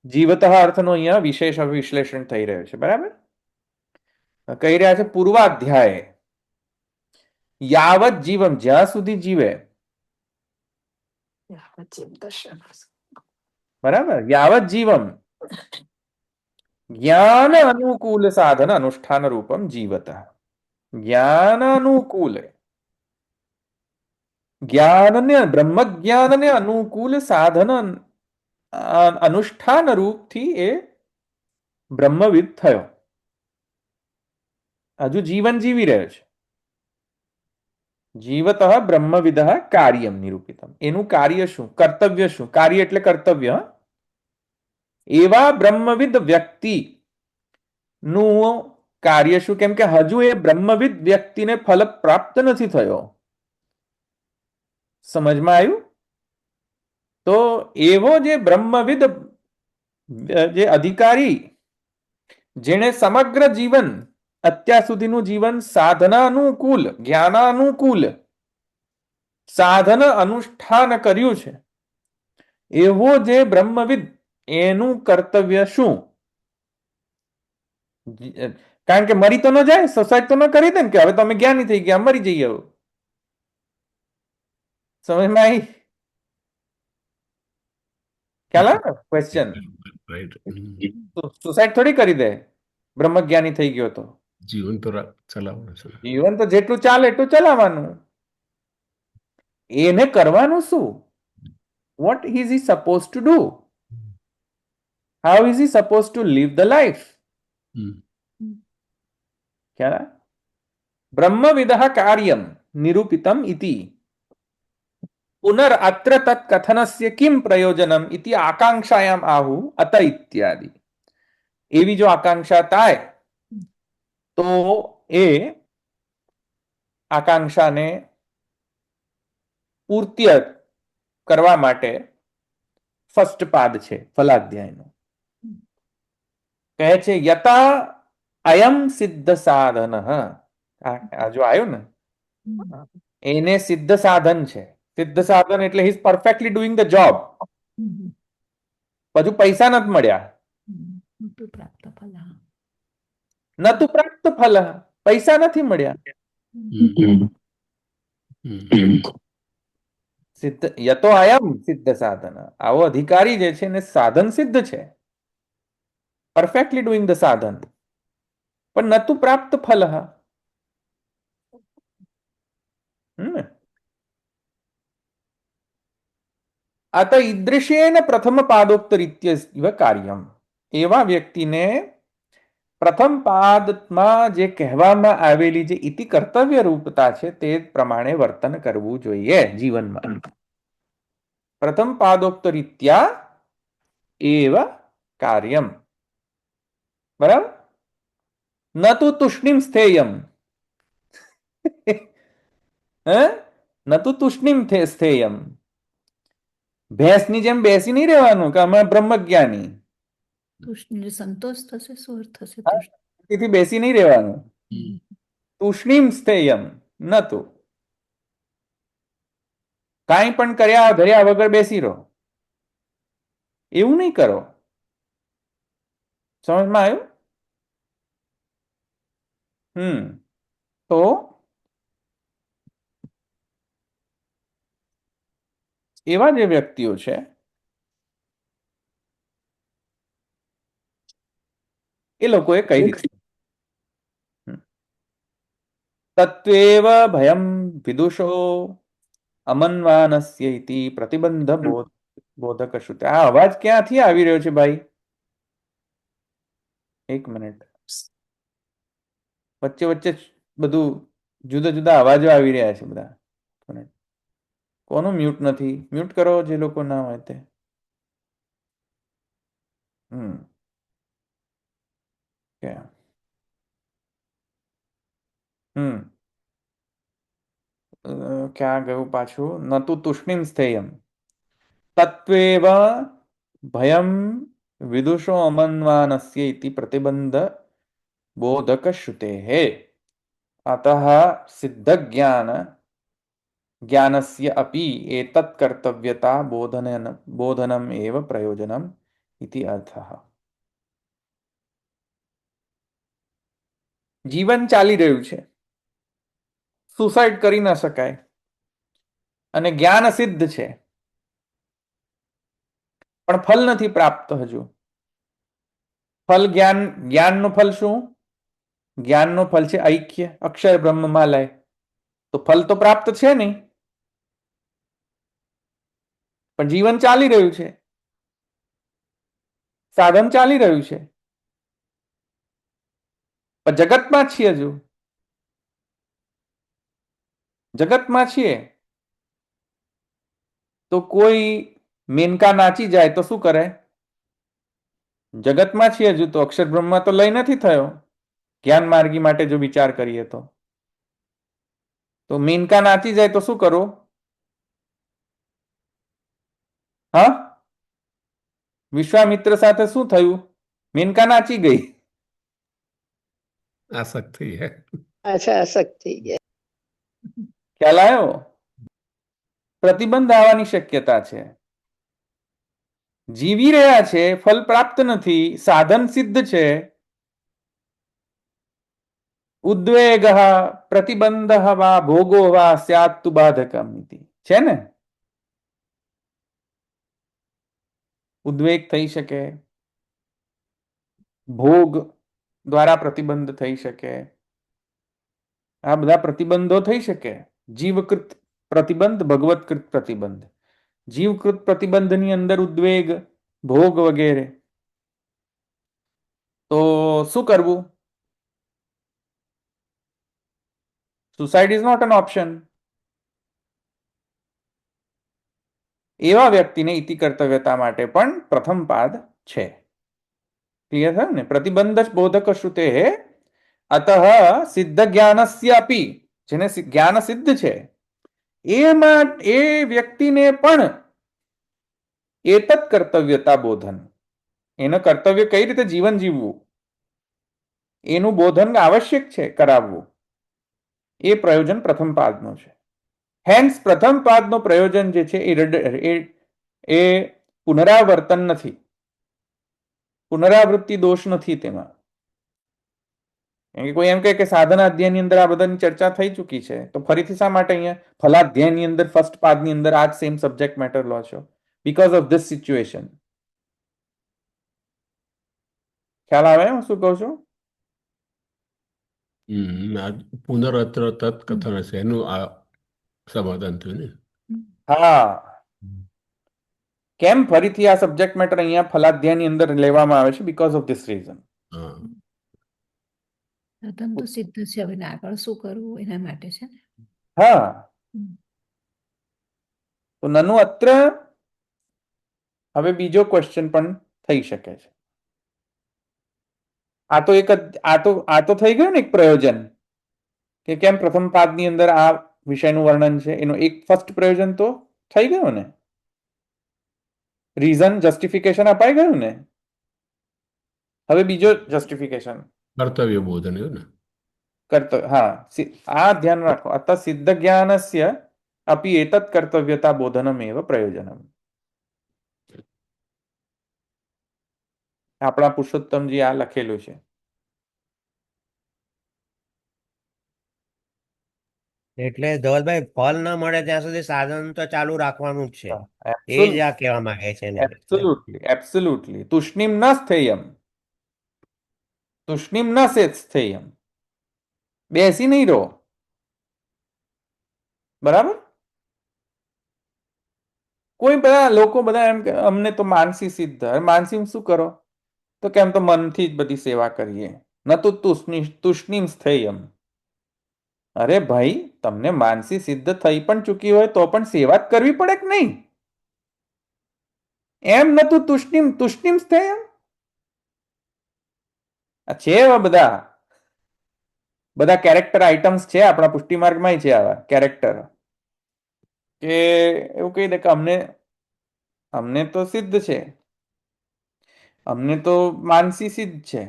જીવત અર્થનો અહીંયા વિશેષ વિશ્લેષણ થઈ રહ્યું છે. બરાબર? કહી રહ્યા છે પૂર્વાધ્યાય યાવત જીવમ, જ્યાં સુધી જીવે. બરાબર? યાવત જીવમ જ્ઞાન અનુકૂલ સાધન અનુષ્ઠાન રૂપમ જીવત. જ્ઞાન અનુકૂલ, બ્રહ્મ જ્ઞાનને અનુકૂલ સાધન અનુષ્ઠાન રૂપથી એ બ્રહ્મવિદ થયો. હજુ જીવન જીવી રહ્યો છે. જીવત બ્રહ્મવિદ કાર્યમ નિરૂપિતમ. એનું કાર્ય શું? કર્તવ્ય શું? કાર્ય એટલે કર્તવ્ય. એવા બ્રહ્મવિદ વ્યક્તિ નું કાર્ય શું? કેમ કે હજુ એ બ્રહ્મવિદ વ્યક્તિને ફલ પ્રાપ્ત નથી થયો. સમજમાં આવ્યું? તો એવો જે બ્રહ્મવિદ, જે અધિકારી, જેણે સમગ્ર જીવન, અત્યાર સુધીનું જીવન સાધનાનુકૂલ, જ્ઞાનાનુકૂલ સાધન અનુષ્ઠાન કર્યું છે, એવો જે બ્રહ્મવિદ, એનું કર્તવ્ય શું? કારણ કે મરી તો ન જાય, સોસાઇટી તો ન કરી દે ને કે હવે તમે જ્ઞાની થઈ ગયા, મરી જઈએ. સમજમાં આવી? ખ્યાલ આવે? ક્વેશ્ચન. સુસાઇડ થોડી કરી દે બ્રહ્મજ્ઞાની થઈ ગયો તો. જીવન તો ચલાવવાનું છે. જીવન તો જેટલું ચાલે એટલું ચલાવવાનું. એને કરવાનું શું? What is he suppose to do? How is he suppose to live the life? ખ્યાલ આવે? બ્રહ્મવિદઃ કાર્યમ નિરૂપિતમ ઇતિ પુનર અત્ર તત્ કથનસ્ય કિમ પ્રયોજનમ ઇતિ આકાંક્ષાયામ આહુ અત ઇત્યાદિ. એવી જો આકાંક્ષા થાય તો એ આકાંક્ષાને પૂર્તિ કરવા માટે ફર્સ્ટ પાદ છે ફલાધ્યાયનો. કહે છે યતા અયમ સિદ્ધ સાધન. આ જો આવ્યું ને, એને સિદ્ધ સાધન છે. સિદ્ધ સાધન એટલે he is perfectly doing the job. હજુ પૈસા નથી મળ્યા. નતું પ્રાપ્ત ફલ, પૈસા નથી મળ્યા. સિદ્ધ યતો અયમ સિદ્ધ સાધન, આવો અધિકારી જે છે ને સાધન સિદ્ધ છે, પરફેક્ટલી ડુઈંગ ધ સાધન, પણ નતું પ્રાપ્ત ફલ. અત ઈદૃશેન પ્રથમ પાદોક્તરીત્યવ કાર્યમ, એવા વ્યક્તિને પ્રથમ પાદમાં જે કહેવામાં આવેલી જે ઇતિ કર્તવ્ય રૂપતા છે તે પ્રમાણે વર્તન કરવું જોઈએ જીવનમાં. પ્રથમ પાદોક્ત રીત્યા એવ કાર્યમ. બરાબર. ન તો તુષ્ણિમ સ્થેયમ. ન તો તુષ્ણિમ સ્થેયમ. ભેંસની જેમ બેસી નહીં રહેવાનું કે અમે બ્રહ્મજ્ઞાની, સંતોષ થશે, શું અર્થ થશે? તેથી બેસી નહીં રહેવાનું. તુષ્ણિમ સ્થેયમ, ન તો કાંઈ પણ કર્યા ધર્યા વગર બેસી રહો, એવું નહીં કરો. સમજમાં આવ્યું? તો એવા જે વ્યક્તિઓ છે એ લોકોએ કઈ રીતે તત્વેવ ભયમ વિદુષો અમન્વાનસ્ય ઇતિ પ્રતિબંધ બોધક શ્રુતિ. આ અવાજ ક્યાંથી આવી રહ્યો છે ભાઈ? એક મિનિટ, વચ્ચે વચ્ચે બધું જુદા જુદા અવાજો આવી રહ્યા છે બધા. કોનું મ્યુટ નથી? મ્યુટ કરો જે લોકો ના હોય તે. ક્યાં ગયું પાછું? નતુ તુષ્ણિમ સ્થેયમ તત્વેવ ભયમ વિદુષો અમન્વાનસ્ય ઇતિ પ્રતિબંધ બોધક શ્રુતેઃ અતઃ સિદ્ધ જ્ઞાનસ્ય અપि એતत् કર્તવ્યતા બોધનમ એવ પ્રયોજનમ ઇતિ અર્થઃ. જીવન ચાલી રહ્યું છે, સુસાઇડ કરી ન શકાય, અને જ્ઞાન સિદ્ધ છે, પણ ફલ નથી પ્રાપ્ત હજુ. ફલ જ્ઞાનનું ફલ શું? જ્ઞાનનું ફલ છે ઐક્ય, અક્ષર બ્રહ્મમાં લય. તો ફલ તો પ્રાપ્ત છે નહીં, પણ જીવન ચાલી રહ્યું છે, સાધન ચાલી રહ્યું છે, પણ જગતમાં છીએ. હજુ જગતમાં છીએ તો કોઈ મેનકા નાચી જાય તો શું કરે? જગતમાં છીએ હજુ તો, અક્ષર બ્રહ્મમાં તો લય નથી થયો. જ્ઞાન માર્ગી માટે જો વિચાર કરીએ તો મેનકા નાચી જાય તો શું કરો? હા, વિશ્વામિત્ર સાથે શું થયું? મેનકા નાચી ગઈ. આસક્ત થઈ ગયા. અચ્છા, આસક્ત થઈ ગયા. ખ્યાલ આવ્યો? પ્રતિબંધ આવવાની શક્યતા છે. જીવી રહ્યા છે, ફલ પ્રાપ્ત નથી, સાધન સિદ્ધ છે. ઉદ્વેગ પ્રતિબંધ વા ભોગો વા સ્યાત્ તુ બાધકમ છે ને. ઉદ્વેગ થઈ શકે, ભોગ દ્વારા પ્રતિબંધ થઈ શકે, આ બધા પ્રતિબંધો થઈ શકે. જીવકૃત પ્રતિબંધ, ભગવતકૃત પ્રતિબંધ. જીવકૃત પ્રતિબંધની અંદર ઉદ્વેગ, ભોગ વગેરે. તો શું કરવું? Suicide is not an option. એવા વ્યક્તિને ઇતિ કર્તવ્યતા માટે પણ પ્રથમ પાદ છે. ક્લિયર થયું ને? પ્રતિબંધ બોધક શ્રુતે અતઃ સિદ્ધ જ્ઞાનસ્ય અપી, જેને જ્ઞાન સિદ્ધ છે એ વ્યક્તિને પણ એતત કર્તવ્યતા બોધન, એનું કર્તવ્ય કઈ રીતે જીવન જીવવું એનું બોધન આવશ્યક છે કરાવવું. એ પ્રયોજન પ્રથમ પાદનું છે. હેન્સ પ્રથમ પાદનો પ્રયોજન જે છે એ પુનરાવર્તન નથી, પુનરાવૃત્તિ દોષ નથી તેમાં. કોઈ એમ કહે કે સાધના અધ્યાયની અંદર આ બધાની ચર્ચા થઈ ચૂકી છે, તો ફરીથી શા માટે અહીંયા ફલાધ્યાયની અંદર ફર્સ્ટ પાદની અંદર આ જ સેમ સબ્જેક્ટ મેટર લો છો? Because of this situation. ખ્યાલ આવે હું શું કહું છું? આ પુનરત્ર તત્કથન હશે એનું આ સમાધાન થયું ને. હા, કેમ ફરીથી આ સબ્જેક્ટ મેટર અહીંયા ફલાધ્યાયની અંદર લેવામાં આવે છે? Because of this reason. હા, સાધન તો સિદ્ધ છે, હવે ને આગળ શું કરવું એના માટે છે ને. હા, હમ. તો નનુ અત્ર હવે બીજો ક્વેશ્ચન પણ થઈ શકે છે. આ તો એક આ તો થઈ ગયું ને એક પ્રયોજન કે કેમ પ્રથમ પાદની અંદર આ વિષયનું વર્ણન છે, એનું એક ફર્સ્ટ પ્રયોજન તો થઈ ગયું ને, રીઝન જસ્ટિફિકેશન અપાઈ ગયું ને. હવે બીજો જસ્ટિફિકેશન કર્તવ્ય બોધન એવું ને. કરતો, હા, આ ધ્યાન રાખો. અત સિદ્ધ જ્ઞાનસ્ય અપી એતત કર્તવ્યતા બોધનમેવ પ્રયોજનમ. આપણા પુરુષોત્તમજી આ લખેલું છે. એટલે ધવલભાઈ ફળ ન મળે ત્યાં સુધી સાધન તો ચાલુ રાખવાનું જ છે, એ જ આ કહેવા માંગે છે ને. Absolutely, absolutely. તુષ્ણીમ ન સ્થેયમ, તુષ્ણીમ ન સેત સ્થેયમ. બેસી નહીં રહો, બરાબર? કોઈ બધા લોકો બધા એમ કે અમને તો માનસી સિદ્ધ. માનસી શું કરો? તો કેમ તો મનથી જ બધી સેવા કરીએ. ન તો તુષ્ણીમ સ્થેયમ. અરે ભાઈ, તમને માનસી સિદ્ધ થઈ પણ ચૂકી હોય તો પણ સેવા જ કરવી પડે કે નહીં? એમ નતું તુષ્ણીમ સ્થેયમ. છે એવા બધા કેરેક્ટર આઇટમ્સ છે આપણા પુષ્ટિ માર્ગમાં છે આવા કેરેક્ટર કે એવું કહી દે કે અમને તો સિદ્ધ છે, અમને તો માનસી સિદ્ધ છે,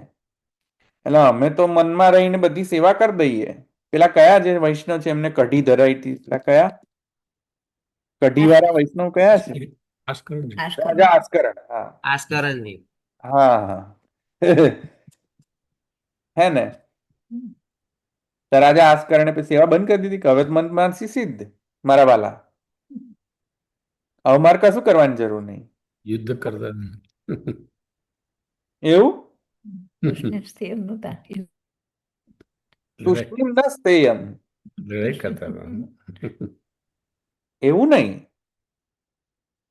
એટલે અમે તો મનમાં રહીને બધી સેવા કરી દઈએ. પેલા કયા જે વૈષ્ણવ છે એમને કઢી ધરાઈ હતી, પેલા કયા કઢી વાળા વૈષ્ણવ કયા છે? રાજા આસ્કરણ. હા, આસ્કરણની. હા, હા. હે ને? તો રાજા આસ્કરણે પછી સેવા બંધ કરી દીધી કે હવે મન માનસી સિદ્ધ મારા વાલા, હવે મારે કશું કરવાની જરૂર નહીં. યુદ્ધ કરતા એવું કૃષ્ણ સ્થિર નહોતા. તુષ્ણીમ ન સ્થેયમ. લડાઈ કરતા હતા. એવું નહીં.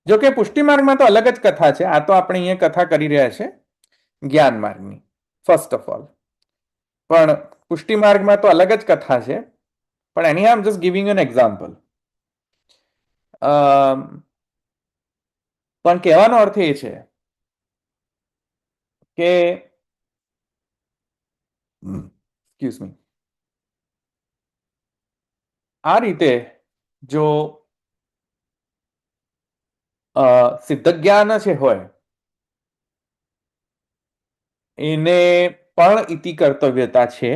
જો કે પુષ્ટિ માર્ગમાં તો અલગ જ કથા છે. આ તો આપણે અહીંયા કથા કરી રહ્યા છે જ્ઞાન માર્ગની, ફર્સ્ટ ઓફ ઓલ. પણ પુષ્ટિ માર્ગમાં તો અલગ જ કથા છે. પણ એની આમ જસ્ટ ગિવિંગ એન એક્ઝામ્પલ. પણ કહેવાનો અર્થ એ છે કે એક્સક્યુઝ મી, આ રીતે જો સિદ્ધ જ્ઞાન છે હોય એને પણ ઇતિ કર્તવ્યતા છે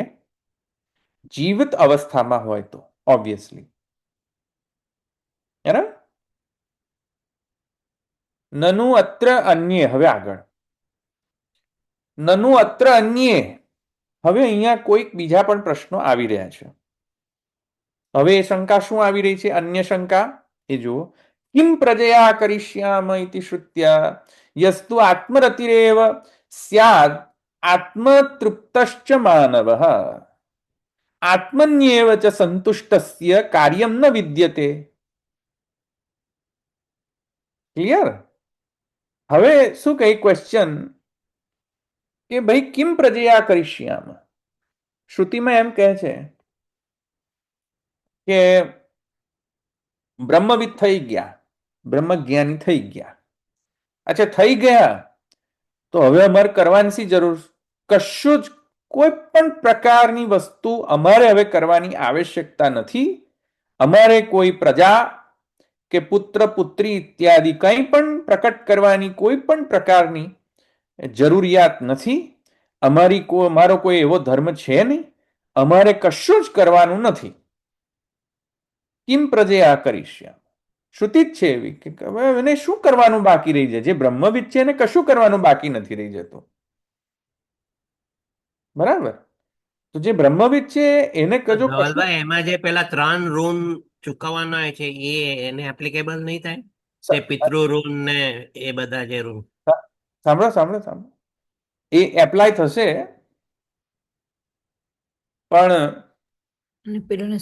જીવિત અવસ્થામાં હોય તો, ઓબ્વિયસલી. બરાબર? નનુ અત્ર અન્ય. હવે આગળ નનુ અત્ર અન્ય. હવે અહીંયા કોઈક બીજા પણ પ્રશ્નો આવી રહ્યા છે. હવે એ શંકા શું આવી રહી છે? અન્ય શંકા એ જુઓ. કિમ પ્રજયા કરિષ્યામ ઇતિ શ્રુત્યા યસ્તુ આત્મરતિરેવ સ્યાદ આત્મતૃપ્તશ્ચ માનવઃ આત્મન્યેવ ચ સંતુષ્ટસ્ય કાર્યમ ન વિદ્યતે. ક્લિયર? હવે શું કહે ક્વેશ્ચન કે ભાઈ કિમ પ્રજયા કરિષ્યામ. શ્રુતિમાં એમ કહે છે કે બ્રહ્મવિદ થઈ ગયા, બ્રહ્મજ્ઞાની થઈ ગયા. અચ્છા, થઈ ગયા તો હવે અમારે કરવાની શી જરૂર? કશું જ કોઈ પણ પ્રકારની વસ્તુ અમારે હવે કરવાની આવશ્યકતા નથી. અમારે કોઈ પ્રજા કે પુત્ર પુત્રી ઇત્યાદિ કંઈ પણ પ્રકટ કરવાની કોઈ પણ પ્રકારની જરૂરિયાત નથી. અમારો કોઈ એવો ધર્મ છે નહીં, અમારે કશું જ કરવાનું નથી. કિમ પ્રજયા કરીશ્યામ. શ્રુતિ જ છે એવી કે હવે એને શું કરવાનું બાકી રહી જાય? જે બ્રહ્મવિદ છે એને કશું કરવાનું બાકી નથી રહી જતું. બરાબર? તો જે બ્રહ્મવિદ છે એને કજો કશું ધવલભાઈ એમાં જે પેલા 3 ઋણ ચૂકવવાના હોય છે એ એને એપ્લિકેબલ નહીં થાય? તે પિતૃ ઋણ ને એ બધા જે ઋણ. સાંભળો સાંભળો સાંભળો, એ એપ્લાય થશે, પણ અને પેલોને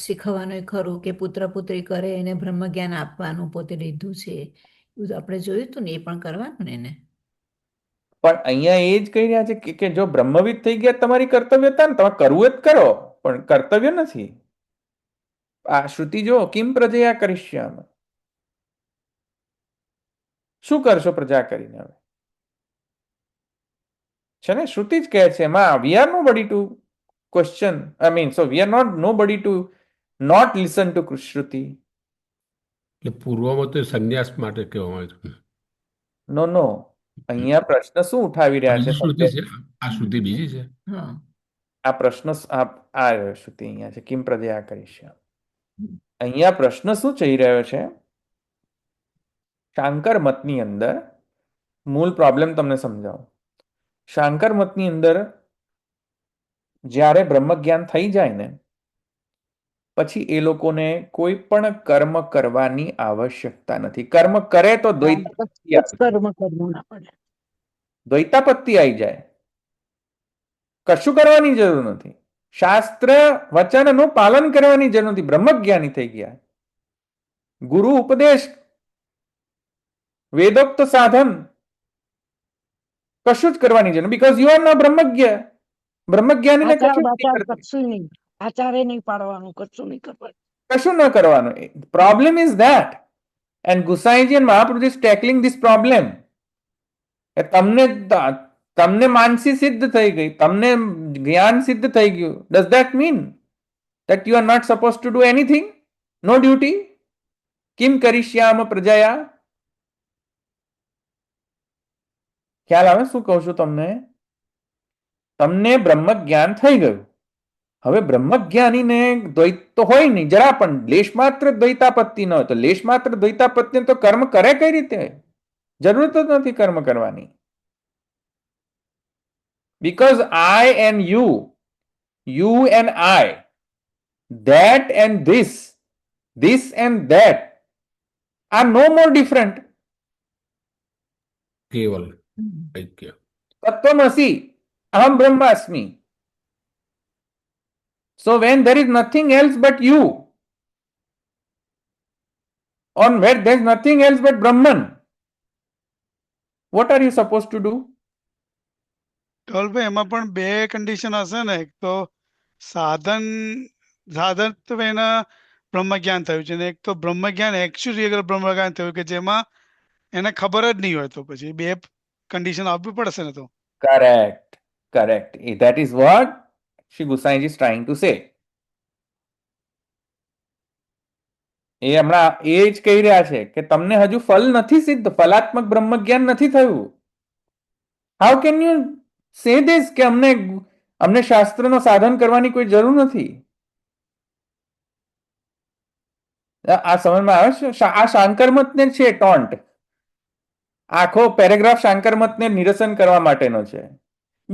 શીખવવાનું ખરું કે પુત્ર પુત્રી કરે એને બ્રહ્મ જ્ઞાન આપવાનું પોતે લીધું છે એવું તો આપણે જોયું હતું ને, એ પણ કરવાનું ને એને. પણ અહીંયા એ જ કહી રહ્યા છે કે જો બ્રહ્મવિદ થઈ ગયા તમારી કર્તવ્યતા ને તમે કરવું જ કરો, પણ કર્તવ્ય નથી. આ શ્રુતિ જો કિમ પ્રજયા કરીશ્યામ, શું કરશો પ્રજા કરીને? હવે છે ને, શ્રુતિ જ કહે છે એમાં વી are nobody to question, I mean so we are not nobody to not listen to shruti. એટલે પૂર્વમાં તો સંન્યાસ માટે કહેવામાં આવ્યું હતું. નો નો, અહીંયા પ્રશ્ન શું ઉઠાવી રહ્યા છે? બીજી શ્રુતિ છે, આ શ્રુતિ બીજી છે. હા, આ પ્રશ્ન આ શ્રુતિ અહીંયા છે કિમ પ્રજયા કરીશ્યામ. અહીંયા પ્રશ્ન શું થઈ રહ્યો છે? શાંકર મતની અંદર મૂળ પ્રોબ્લેમ તમને સમજાવું. શાંકર મતની અંદર જ્યારે બ્રહ્મ જ્ઞાન થઈ જાય ને પછી એ લોકોને કોઈ પણ કર્મ કરવાની આવશ્યકતા નથી. કર્મ કરે તો દ્વૈતાપત્તિ આવી જાય, કશું કરવાની જરૂર નથી. શાસ્ત્ર વચનનું પાલન કરવાની જરૂર નથી. બ્રહ્મજ્ઞાની થઈ ગયા. ગુરુ ઉપદેશ, વેદોક્ત સાધન કશું જ કરવાની જરૂર, because you are no brahmajna. બ્રહ્મજ્ઞાનીને આચારે નહીં પાડવાનું, કશું નહીં કરવાનું. કશું ન કરવાનું. Problem is that, and Gusaiji and Mahaprabhu is tackling this problem. તમને માનસી સિદ્ધ થઈ ગઈ, તમને જ્ઞાન સિદ્ધ થઈ ગયું. Does that mean that you are not supposed to do anything? No duty? કિમ કરીશ્યામ પ્રજયા? ખ્યાલ આવે શું કહું છું તમને? તમને બ્રહ્મ જ્ઞાન થઈ ગયું. હવે બ્રહ્મજ્ઞાનીને દ્વૈત તો હોય નહીં, જરા પણ લેશ માત્ર દ્વૈતાપત્તિ ન હોય તો લેશ માત્ર દ્વૈતાપત્તિ તો કર્મ કરે કઈ રીતે? જરૂર જ નથી કર્મ કરવાની. Because I and you and I, that and this and that are no more different. કેવલ ઐક્ય. Tattvamasi, aham brahmasmi. So when there is nothing else but you, or where there is nothing else but Brahman, what are you supposed to do? Dhavalbhai એમાં પણ બે કન્ડિશન હશે ને. એક તો સાધન તો એના બ્રહ્મજ્ઞાન થયું છે ને એક તો બ્રહ્મજ્ઞાન એકચ્યુઅલી બ્રહ્મજ્ઞાન થયું કે જેમાં એને ખબર જ નહીં હોય, તો પછી બે કન્ડિશન આપવી પડશે ને. તો Correct. That is what Shri Gusainji is trying to say. એ હમણાં એ જ કહી રહ્યા છે કે તમને હજુ ફલ નથી સિદ્ધ, ફલાત્મક બ્રહ્મજ્ઞાન નથી થયું. How can you say this કે અમને શાસ્ત્રનો સાધન કરવાની કોઈ જરૂર નથી? આ સમજમાં આવે છે? આ શાંકર મતને છે ટોન્ટ. આખો પેરેગ્રાફ શાંકર મતને નિરસન કરવા માટેનો છે.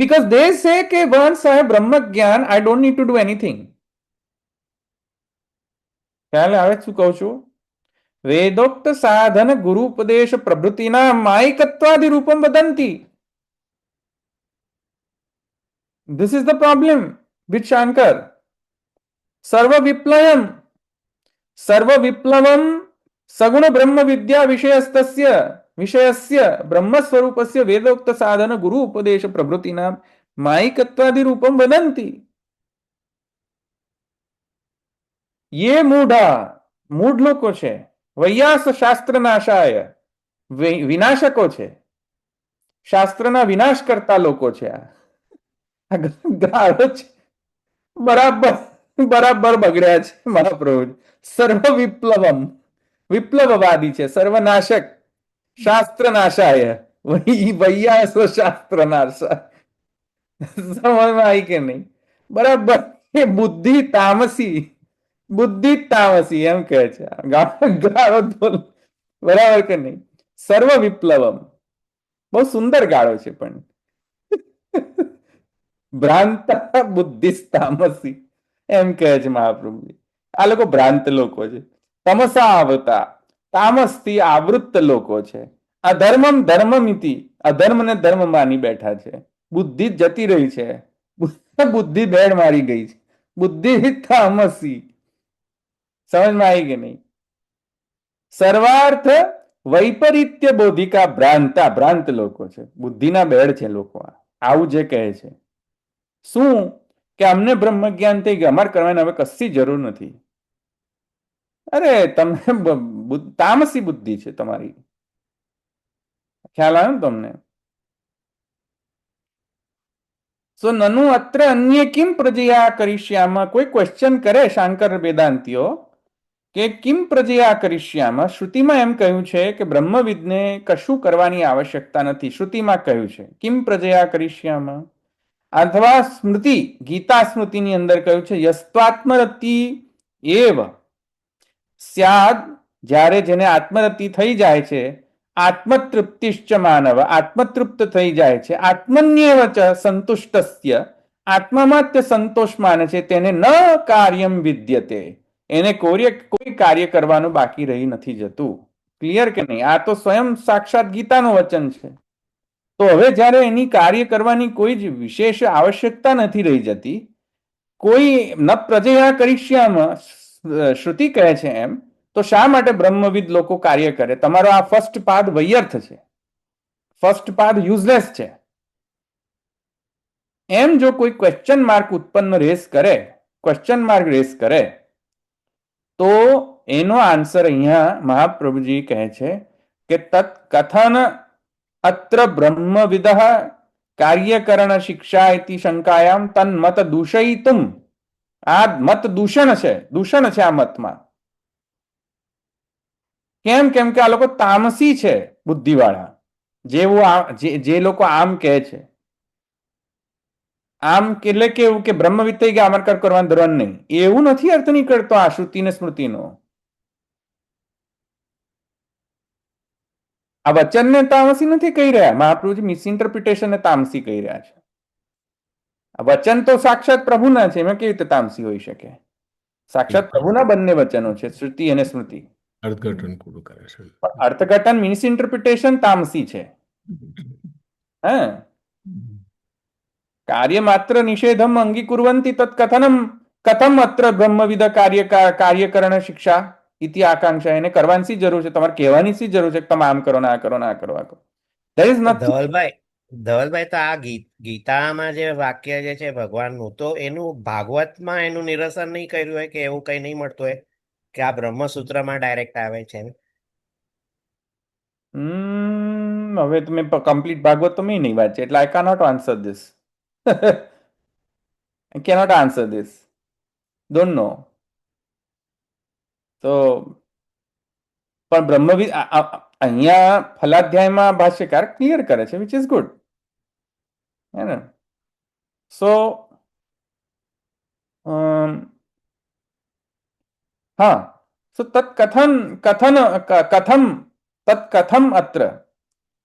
Because they say કે once I have બ્રહ્મ જ્ઞાન, I don't need to do anything. ખ્યાલ આવે શું કહું છું? વેદોક્ત સાધન ગુરુ ઉપદેશ પ્રભૃતિના માયિકત્વાદિ Roopam વદંતી. This is the problem with Shankar. Sarva viplavam saguna brahma vidya विषयस्य ब्रह्मस्वरूपस्य वेदोक्त साधन गुरु उपदेश प्रभृतिना मायिकत्वादि रूपम वदन्ति. ये मूढ़ लोको छे, वैयास शास्त्र नाशाय विनाशको छे, शास्त्रना विनाश करता लोको छे. बराबर बगड़्या छे मारा प्रभु. सर्व विप्लववादी छे, सर्वनाशक, शास्त्र नाशाय वैयास शास्त्र नाशा. समझ में आई के नहीं? बराबर. ये बुद्धि तामसी, બુદ્ધિ જ તામસી એમ કહે છે. ગાળો તો બરાબર કે નહીં? સર્વ વિપ્લવમ બહુ સુંદર ગાળો છે પણ ભ્રાંતા બુદ્ધિસ્તામસી એમ કહે છે મહાપ્રભુજી. આ લોકો ભ્રાંત લોકો છે. તમસા આવતા તામસથી આવૃત્ત લોકો છે. અધર્મમ ધર્મમિતિ અધર્મને ધર્મ માની બેઠા છે. બુદ્ધિ જતી રહી છે. બુદ્ધિ બેડ મારી ગઈ છે. બુદ્ધિ તામસી. સમજમાં આવી કે નહીં? સર્વાર્થ વૈપરીત્ય બોધિકા ભ્રાંતા ભ્રાંત લોકો છે. બુદ્ધિના બેડ છે લોકો. આવું જે કહે છે શું કે અમને બ્રહ્મ જ્ઞાન થઈ ગયું, અમારે કરવાની હવે કશી જરૂર નથી. અરે તમને તામસી બુદ્ધિ છે તમારી. ખ્યાલ આવ્યો ને તમને? સો નનુ અત્ર અન્ય કિમ પ્રજયા કરીશ્યામાં. કોઈ ક્વેશ્ચન કરે શાંકર વેદાંતિઓ કે કિમ પ્રજયા કરીશ્યામાં. શ્રુતિમાં એમ કહ્યું છે કે બ્રહ્મવિદને કશું કરવાની આવશ્યકતા નથી. શ્રુતિમાં કહ્યું છે કિમ પ્રજયા કરીશ્યામાં. અથવા સ્મૃતિ ગીતા સ્મૃતિની અંદર કહ્યું છે યસ્ત્વાત્મરતિ એવ સ્યાદ. જ્યારે જેને આત્મરતિ થઈ જાય છે, આત્મતૃપ્તિશ્ચ માનવ આત્મતૃપ્ત થઈ જાય છે, આત્મન્યેવ ચ સંતુષ્ટસ્ય આત્મામાં તે સંતોષ માને છે, તેને ન કાર્યમ વિદ્યતે. એને કોઈ કાર્ય કરવાનું બાકી રહી નથી જતું. ક્લિયર કે નહીં? આ તો સ્વયં સાક્ષાત ગીતાનું વચન છે. તો હવે જ્યારે એની કાર્ય કરવાની કોઈ જ વિશેષ આવશ્યકતા નથી રહી જતી, કોઈ ન પ્રજયા કરીશ્યામાં શ્રુતિ કહે છે એમ, તો શા માટે બ્રહ્મવિદ લોકો કાર્ય કરે? તમારો આ ફર્સ્ટ પાદ વૈયર્થ છે, ફર્સ્ટ પાદ યુઝલેસ છે. એમ જો કોઈ ક્વેશ્ચન માર્ક ઉત્પન્ન ક્વેશ્ચન માર્ક રેસ કરે તો એનો આન્સર અહીંયા મહાપ્રભુજી કહે છે કે તત્ કથન અત્ર બ્રહ્મવિદ કાર્યકરણ શિક્ષા ઇતિ શંકાયામ તન મત દૂષયિતુમ. આ મત દૂષણ છે આ મતમાં. કેમ કે આ લોકો તામસી છે બુદ્ધિવાળા. જે લોકો આમ કહે છે, આમ એટલે કેવું કે બ્રહ્મવિદ થઈ ગયા અમારે કરવાનું ધોરણ નહીં, એવું નથી અર્થ નહીં કરતો આ શ્રુતિ ને સ્મૃતિનો. આ વચનને તામસી નથી કહી રહ્યા મહાપ્રભુજી, મિસઇન્ટરપ્રિટેશન તામસી કહી રહ્યા છે. આ વચન તો સાક્ષાત પ્રભુના છે, એમાં કેવી રીતે તામસી હોઈ શકે? સાક્ષાત પ્રભુના બંને વચનો છે, શ્રુતિ અને સ્મૃતિ. અર્થઘટન પૂરું કરે છે. અર્થઘટન મિસઇન્ટરપ્રિટેશન તામસી છે. હા, કાર્ય માત્ર નિષેધમ અંગીકુર્વંતિ તત્ કથમ અત્ર બ્રહ્મવિદ કાર્યકરણ શિક્ષા ઇતિ આકાંક્ષા. એને કરવાની શી જરૂર છે? તમારે કહેવાની શી જરૂર છે કે તમે આમ કરો ને આ કરો ને આ કરો આ કરો? There is nothing. ધવલભાઈ તો આ ગીતામાં જે વાક્ય જે છે ભગવાનનું, તો એનું ભાગવતમાં એનું નિરસન નહીં કર્યું હોય કે એવું કઈ નહીં મળતું હોય કે આ બ્રહ્મસૂત્રમાં ડાયરેક્ટ આવે છે? હવે તમે કમ્પ્લીટ ભાગવત તો મેં નહીં વાંચી, એટલે I cannot answer this. I cannot answer this. Don't know. તો પણ બ્રહ્મવિદ અહીંયા ફલાધ્યાયમાં ભાષ્યકાર ક્લિયર કરે છે, વિચ ઇઝ ગુડ. હે ને? સો હા, સો કથમ અત્ર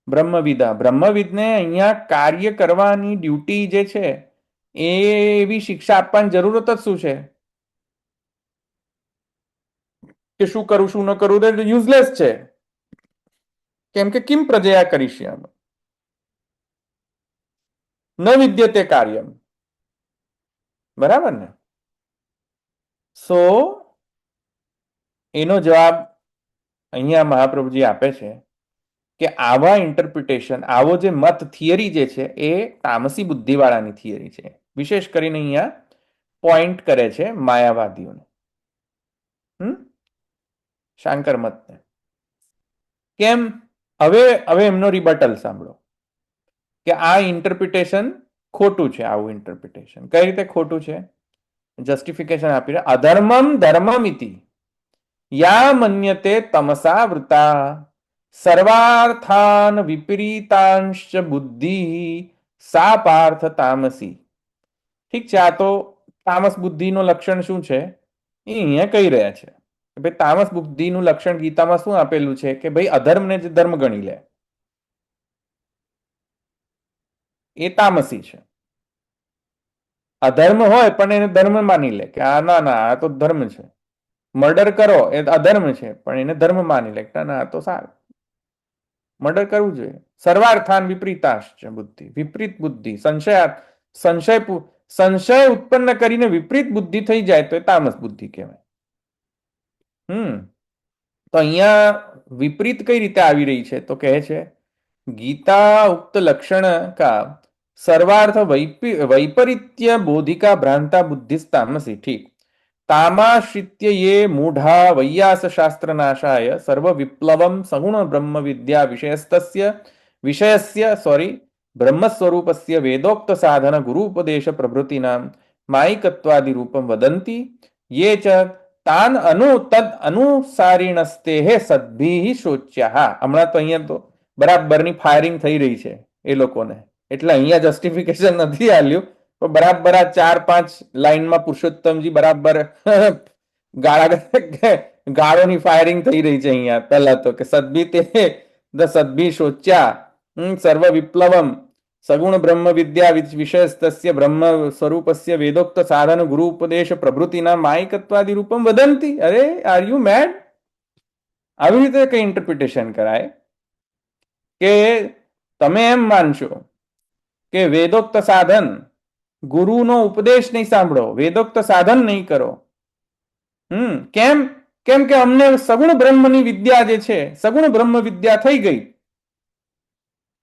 બ્રહ્મવિદને અહીંયા કાર્ય કરવાની ડ્યુટી જે છે એવી શિક્ષા આપવાની જરૂરત જ શું છે? કે શું કરું શું ન કરું તો યુઝલેસ છે. કેમ કે કિમ પ્રજયા કરીશ્યામ ન વિદ્યતે કાર્યમ. બરાબર ને? સો એનો જવાબ અહીંયા મહાપ્રભુજી આપે છે કે આવા ઇન્ટરપ્રિટેશન, આવો જે મત થિયરી જે છે એ તામસી બુદ્ધિવાળાની થિયરી છે. વિશેષ કરીને અહીંયા પોઈન્ટ કરે છે માયાવાદીઓને, શાંકર મતને. કેમ? હવે એમનો રિબટલ સાંભળો કે આ ઇન્ટરપ્રિટેશન ખોટું છે. આવું ઇન્ટરપ્રિટેશન કઈ રીતે ખોટું છે? જસ્ટિફિકેશન આપી રહ્યા. અધર્મમ ધર્મમિતિ યા મન્યતે તમસા વૃતા સર્વાર્થાન વિપરીતાંશ બુદ્ધિ સા પાર્થ તામસી. ઠીક છે, આ તો તામસ બુદ્ધિનું લક્ષણ શું છે? એ અહીંયા કહી રહ્યા છે કે ભાઈ તામસ બુદ્ધિનું લક્ષણ ગીતામાં શું આપેલું છે કે ભાઈ અધર્મને જે ધર્મ ગણી લે એ તામસી છે. અધર્મ હોય પણ એને ધર્મ માની લે કે આ ના ના આ તો ધર્મ છે. મર્ડર કરો એ અધર્મ છે પણ એને ધર્મ માની લે કે ના આ તો સારું, મર્ડર કરવું જોઈએ. સર્વાર્થાન વિપરીતાશ્ચ બુદ્ધિ, વિપરીત બુદ્ધિ, સંશય ઉત્પન્ન કરીને વિપરીત બુદ્ધિ થઈ જાય તો એ તામસ બુદ્ધિ કહેવાય. તો અહીંયા વિપરીત કઈ રીતે આવી રહી છે તો કહે છે ગીતા ઉક્ત લક્ષણ કા सर्वार्थ वैपरीत्य बोधिका भ्रांता बुद्धिस्तामसी. ठीक. तामाश्रित्य ये मूढ़ा वैयास शास्त्र नाशाय सर्व विप्लवम सगुण ब्रह्म विद्या विषयस्य ब्रह्म स्वरूपस्य वेदोक्त साधन गुरुपदेश प्रभृतीनां मायिकत्वादि रूपम वदन्ति ये च तान तद अनुसारिणस्तेः सद्भिः शोच्यः. હમણાં તો અહીંયા તો બરાબરની ફાયરિંગ થઈ રહી છે એ લોકોને, એટલે અહીંયા જસ્ટિફિકેશન નથી આલ્યું, પણ બરાબર આ 4-5 લાઈનમાં પુરુષોત્તમજી બરાબર ગાળોની ફાયરિંગ થઈ રહી છે અહીંયા. પહેલા તો કે સદ્ભી તે સદ્ભી શોચ્યા સર્વ વિપ્લવમ સગુણ બ્રહ્મ વિદ્યા વિષયસ્તસ્ય બ્રહ્મ સ્વરૂપસ્ય વેદોક્ત સાધન ગુરુ ઉપદેશ પ્રભૃતિના માયિકત્વાદિ રૂપમ વદંતી. અરે આર યુ મેડ? આવી રીતે કઈ ઇન્ટરપ્રિટેશન કરાય કે તમે એમ માનશો કે વેદોક્ત સાધન, ગુરુનો ઉપદેશ નહીં સાંભળો, વેદોક્ત સાધન નહીં કરો. કેમ? કેમ કે અમને સગુણ બ્રહ્મની વિદ્યા જે છે, સગુણ બ્રહ્મ વિદ્યા થઈ ગઈ.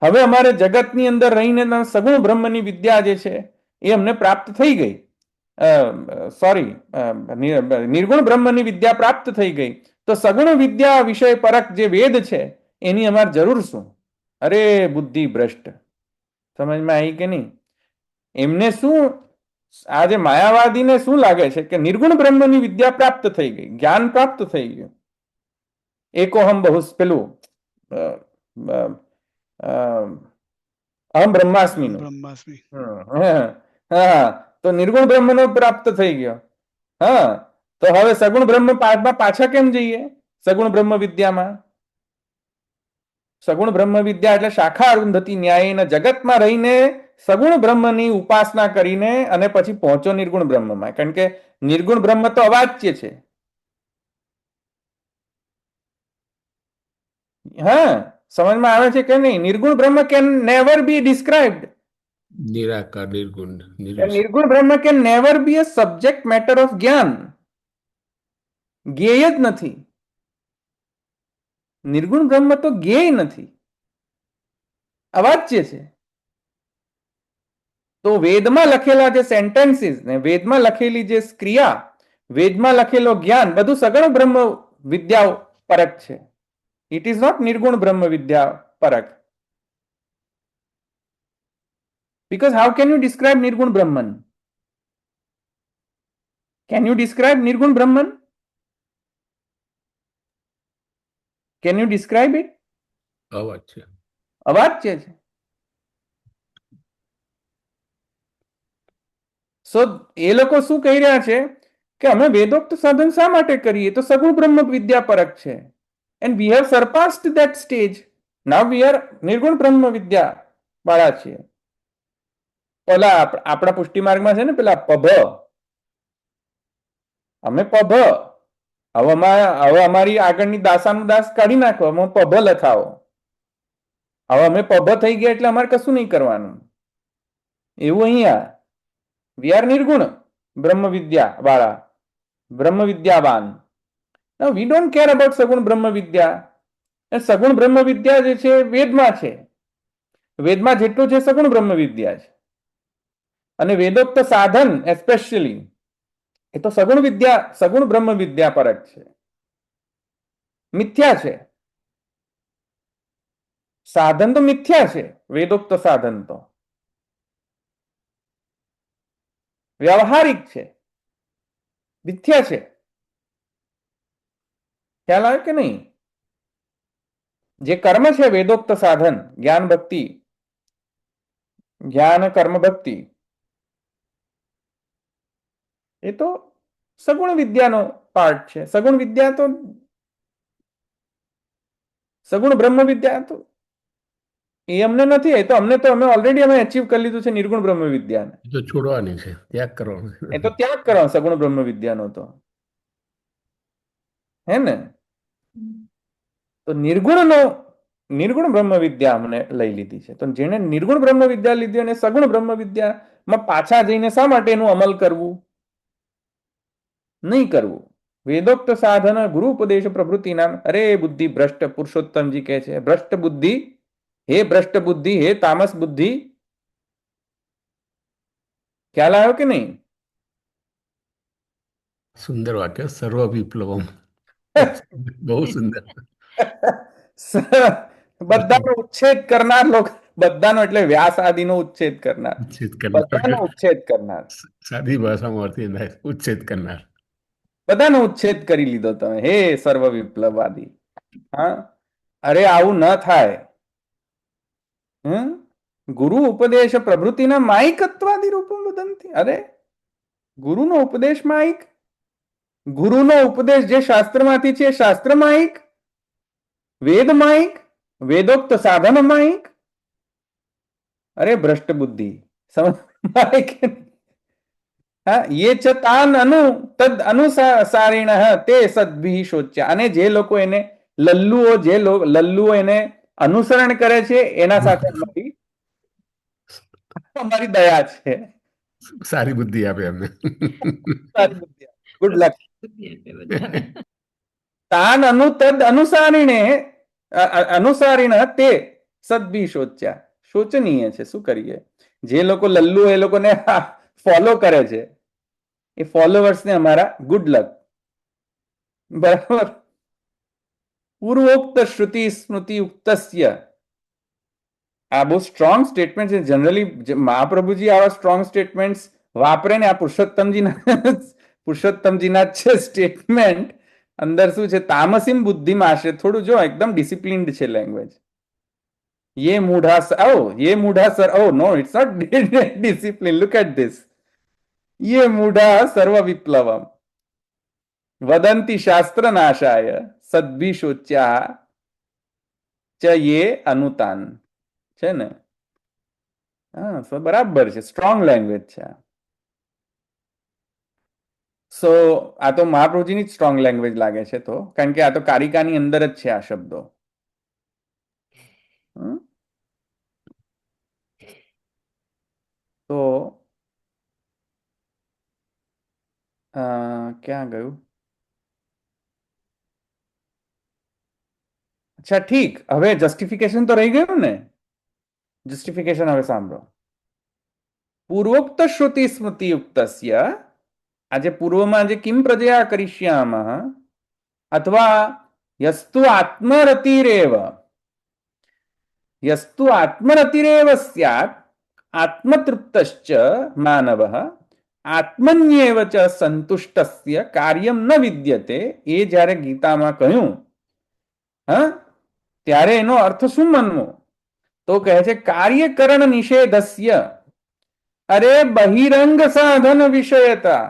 હવે અમારે જગતની અંદર રહીને સગુણ બ્રહ્મની વિદ્યા જે છે એ અમને પ્રાપ્ત થઈ ગઈ. નિર્ગુણ બ્રહ્મની વિદ્યા પ્રાપ્ત થઈ ગઈ, તો સગુણ વિદ્યા વિષય પરક જે વેદ છે એની અમારે જરૂર શું? અરે બુદ્ધિ ભ્રષ્ટ. સમજમાં આવી કે નહીં? એમને શું, આ જે માયાવાદીને શું લાગે છે કે નિર્ગુણ બ્રહ્મની વિદ્યા પ્રાપ્ત થઈ ગઈ, જ્ઞાન પ્રાપ્ત થઈ ગયું. એકોહમ બહુસ પેલું અહમ બ્રહ્માસ્મીનું. હા, તો નિર્ગુણ બ્રહ્મનો પ્રાપ્ત થઈ ગયો. હા, તો હવે સગુણ બ્રહ્મ પાછા કેમ જઈએ? સગુણ બ્રહ્મ વિદ્યામાં, સગુણ બ્રહ્મ વિદ્યા એટલે શાખા અરુંધતી ન્યાયના જગતમાં રહીને સગુણ બ્રહ્મની ઉપાસના કરીને અને પછી પહોંચો નિર્ગુણ બ્રહ્મમાં. કારણ કે નિર્ગુણ બ્રહ્મ તો અવાચ્ય છે. હા, સમજમાં આવે છે કે નહીં? નિર્ગુણ બ્રહ્મ કેન નેવર બી ડિસ્ક્રાઇબ્ડ. નિરાકાર નિર્ગુણ નિર્ગુણ બ્રહ્મ can never be a subject matter of જ્ઞાન. જ્ઞેય જ નથી. નિર્ગુણ બ્રહ્મ તો જ્ઞેય નથી, અવાચ્ય છે. તો વેદમાં લખેલા જે સેન્ટેન્સીસ ને વેદમાં લખેલી જે ક્રિયા, વેદમાં લખેલો જ્ઞાન બધું સગુણ બ્રહ્મ વિદ્યા પરક છે. ઇટ ઇઝ નોટ નિર્ગુણ બ્રહ્મ વિદ્યા પરક. Because how can you describe Nirgun Brahman? Can you describe Nirgun Brahman? Can you describe it? અવાચ્ય. અવાચ્ય છે. સો એ લોકો શું કહી રહ્યા છે કે અમે વેદોક્ત સાધન શા માટે કરીએ? તો સગુણ બ્રહ્મ વિદ્યા પરક છે. And we have surpassed that stage. Now we are નિર્ગુણ બ્રહ્મ વિદ્યા વાળા છીએ. પેલા આપણા પુષ્ટિ માર્ગમાં છે ને પેલા પભ, અમે પભ, હવે અમારી આગળની દાસાનું દાસ કાઢી નાખો, અમે પભ લખાવો. હવે અમે પભ થઈ ગયા એટલે અમારે કશું નહીં કરવાનું. એવું અહીંયા વી આર નિર્ગુણ બ્રહ્મ વિદ્યા વાળા, બ્રહ્મ વિદ્યાવાન. Now we don't care about સગુણ બ્રહ્મ વિદ્યા. સગુણ બ્રહ્મ વિદ્યા જે છે વેદમાં છે, વેદમાં જેટલું છે સગુણ બ્રહ્મ વિદ્યા છે. અને વેદોક્ત સાધન એસ્પેશિયલી એ તો સગુણ વિદ્યા, સગુણ બ્રહ્મ વિદ્યા પરક છે. મિથ્યા છે સાધન, તો મિથ્યા છે વેદોક્ત સાધન, તો વ્યવહારિક છે, મિથ્યા છે. ખ્યાલ આવે કે નહીં? જે કર્મ છે વેદોક્ત સાધન, જ્ઞાન ભક્તિ, જ્ઞાન કર્મ ભક્તિ, એ તો સગુણ વિદ્યાનો પાર્ટ છે. સગુણ વિદ્યા તો સગુણ બ્રહ્મ વિદ્યા તો એ અમને નથી. એ તો અમે ઓલરેડી અમે અચીવ કરી લીધું છે નિર્ગુણ બ્રહ્મ વિદ્યાને. એ તો છોડવાની છે, ત્યાગ કરવાનો. એ તો ત્યાગ કરવાનો સગુણ બ્રહ્મ વિદ્યાનો તો, હે ને? તો નિર્ગુણ બ્રહ્મ વિદ્યા અમને લઈ લીધી છે. તો જેને નિર્ગુણ બ્રહ્મ વિદ્યા લીધી અને સગુણ બ્રહ્મ વિદ્યામાં પાછા જઈને શા માટે એનું અમલ કરવું? નહીં કરવું. વેદોક્ત સાધન ગુરુ ઉપદેશ પ્રભૃતિ નામ. અરે બુદ્ધિ ભ્રષ્ટ, પુરુષોત્તમજી કહે છે, ભ્રષ્ટ બુદ્ધિ, હે ભ્રષ્ટ બુદ્ધિ, હે તામસ બુદ્ધિ. ખ્યાલ આવ્યો કે નહીં? સુંદર વાક્ય, સર્વ વિપ્લવમ. બહુ સુંદર. બધાનો ઉચ્છેદ કરનાર લોકો, બધાનો એટલે વ્યાસ આદિનો ઉચ્છેદ કરનાર, ઉચ્છેદ કરનાર. બધાનો ઉચ્છેદ કરનાર, સાદી ભાષામાં અર્થ એ થાય, ઉચ્છેદ કરનાર. બધાનો ઉચ્છેદ કરી લીધો તમે, હે સર્વ વિપ્લવવાદી. હા, અરે આવું ન થાય. ગુરુ ઉપદેશ પ્રભૃતિના માયિકત્વાદી રૂપમ વદંતી. અરે ગુરુનો ઉપદેશ માયિક, ગુરુનો ઉપદેશ જે શાસ્ત્રમાંથી છે શાસ્ત્ર માયિક, વેદ માયિક, વેદોક્ત સાધન માયિક. અરે ભ્રષ્ટ બુદ્ધિ, સમજ માયિક. હા, ये च तान अनु तद अनुसारिण તે સદ્ભિ શોચ્યા. અને જે લોકો એને લલ્લુઓ એને અનુસરણ કરે છે એના સાથે અમારી દયા છે. સારી બુદ્ધિ આપે એમને. Good luck. બુદ્ધિ આપે બધાને. તાન અનુ તદ અનુસારીણ તે સદ્ભિ શોચ્યા. શોચનીય છે, શું કરીએ? જે લોકો લલ્લુ એ લોકોને ફોલો કરે છે, એ ફોલોવર્સને અમારા ગુડ લક. બરાબર. પૂર્વોક્ત શ્રુતિ સ્મૃતિ ઉક્તસ્ય. આ બહુ સ્ટ્રોંગ સ્ટેટમેન્ટ છે. જનરલી મહાપ્રભુજી આવા સ્ટ્રોંગ સ્ટેટમેન્ટ વાપરે ને આ પુરુષોત્તમજીના છે સ્ટેટમેન્ટ. અંદર શું છે? તામસીમ બુદ્ધિમાં આશરે. થોડું જો એકદમ ડિસિપ્લિન્ડ છે લેંગ્વેજ. ये मूढ़ा sir, oh no, it's not discipline. Look at this. ये मूढ़ा सर्व विप्लवम वदंती शास्त्र नाशाय सद्भि शोच्या च ये अनुतान. છે ને? હા, બરાબર છે. સ્ટ્રોંગ લેંગ્વેજ છે. સો આ તો મહાપ્રભુજીની જ સ્ટ્રોંગ લેંગ્વેજ લાગે છે, તો કારણ કે આ તો કારિકાની અંદર જ છે આ શબ્દો. તો ક્યાં ગયું? અચ્છા, ઠીક. હવે જસ્ટિફિકેશન તો રહી ગયું ને. જસ્ટિફિકેશન હવે સાંભળો. પૂર્વોક્ત શ્રુતિ સ્મૃતિ યુક્તસ્ય. આજે પૂર્વમાં જે કિમ પ્રજયા કરિષ્યામઃ અથવા યસ્તુ આત્મરતિરેવ સ્યાત આત્મતૃપ્તશ્ચ માનવઃ આત્મન્યેવ ચ સંતુષ્ટસ્ય કાર્યમ ન વિદ્યતે. એ જ્યારે ગીતામાં કહ્યું, ત્યારે એનો અર્થ શું માનવો? તો કહે છે કાર્યકરણ નિષેધસ્ય. અરે બહિરંગ સાધન વિષયતા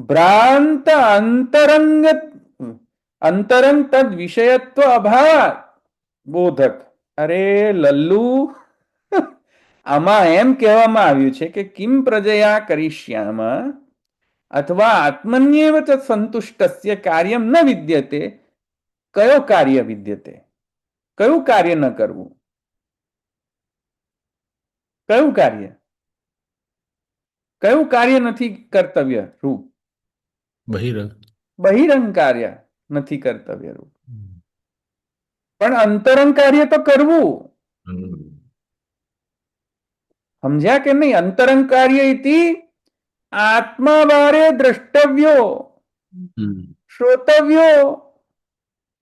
ભ્રાંત અંતરંગ તદ વિષયત્વ અભાવ બોધક. અરે લલ્લુ, આમાં એમ કહેવામાં આવ્યું છે કે કિમ પ્રજયા કરિષ્યામ અથવા આત્મન્યેવ ચ સંતુષ્ટસ્ય કાર્યમ ન વિદ્યતે. કયો કાર્ય વિદ્યતે? કયું કાર્ય ન કરવું? કયું કાર્ય નથી કર્તવ્ય રૂપ? બહિરંગ કાર્ય નથી કર્તવ્ય રૂપ, પણ અંતરંગ કાર્ય તો કરવું. સમજ્યા કે નહીં? અંતરંગ કાર્ય ઇતિ આત્મા બારે દ્રષ્ટવ્યો, શ્રોતવ્યો,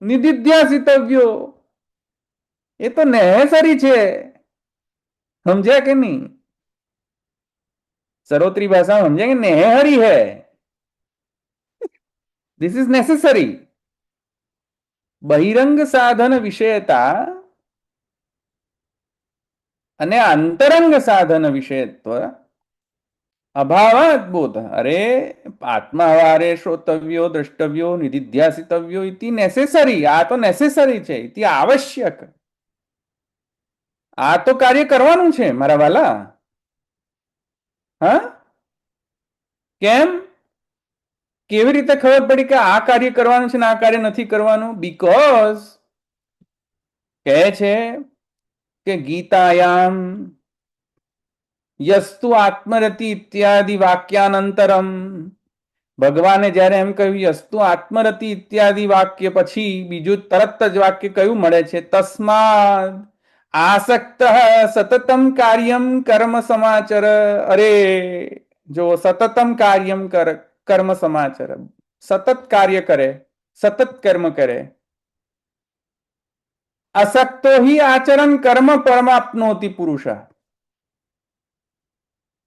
નિધિધ્યાસિતવ્યો. એ તો નેસેસરી છે. સમજ્યા કે નહીં? સરોત્રી ભાષા સમજ્યા કે નેહરી હૈ. This is necessary. બહિરંગ સાધન વિષયતા અને અંતરંગ સાધન વિષયત્વ અભાવાત બોધ. અરે આત્માવારે શ્રોતવ્યો દ્રષ્ટવ્યો નિધિધ્યાસિતવ્યો ઇતિ નેસેસરી. આ તો નેસેસરી છે, ઇતિ આવશ્યક. આ તો કાર્ય કરવાનું છે મારા વાલા. હા, કેમ? કેવી રીતે ખબર પડી કે આ કાર્ય કરવાનું છે ને આ કાર્ય નથી કરવાનું? બીકોઝ કહે છે કે ગીતાયામ યસ્તુ આત્મરતિ ઇત્યાદિ વાક્યાનંતરમ, ભગવાને જ્યારે એમ કહ્યું યસ્તુ આત્મરતિ ઇત્યાદિ વાક્ય પછી બીજું તરત જ વાક્ય કયું મળે છે? તસ્માદ આસક્ત સતતમ કાર્યમ કર્મ સમાચર. અરે જો સતતમ કાર્યમ કર્મ સમાચર, સતત કાર્ય કરે, સતત કર્મ કરે. અસક્તો હિ આચરણ કર્મ પરમાપ્નોતિ પુરુષ.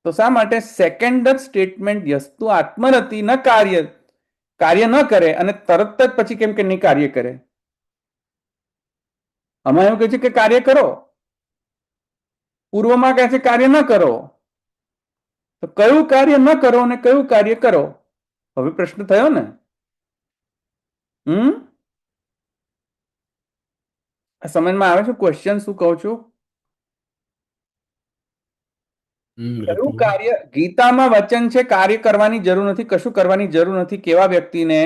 તો શા માટે સેકન્ડ જ સ્ટેટમેન્ટ યસ્તુ આત્મરતિ ન કાર્ય ન કરે અને તરત જ પછી કેમ કે નહીં કાર્ય કરે? આમાં એવું કહે છે કે કાર્ય કરો, પૂર્વમાં કહે છે કાર્ય ન કરો. તો કયું કાર્ય ન કરો અને કયું કાર્ય કરો? હવે પ્રશ્ન થયો ને. સમજમાં આવે છે ક્વેશ્ચન શું કહું છું? કયું કાર્ય? ગીતામાં વચન છે કાર્ય કરવાની જરૂર નથી, કશું કરવાની જરૂર નથી. કેવા વ્યક્તિને?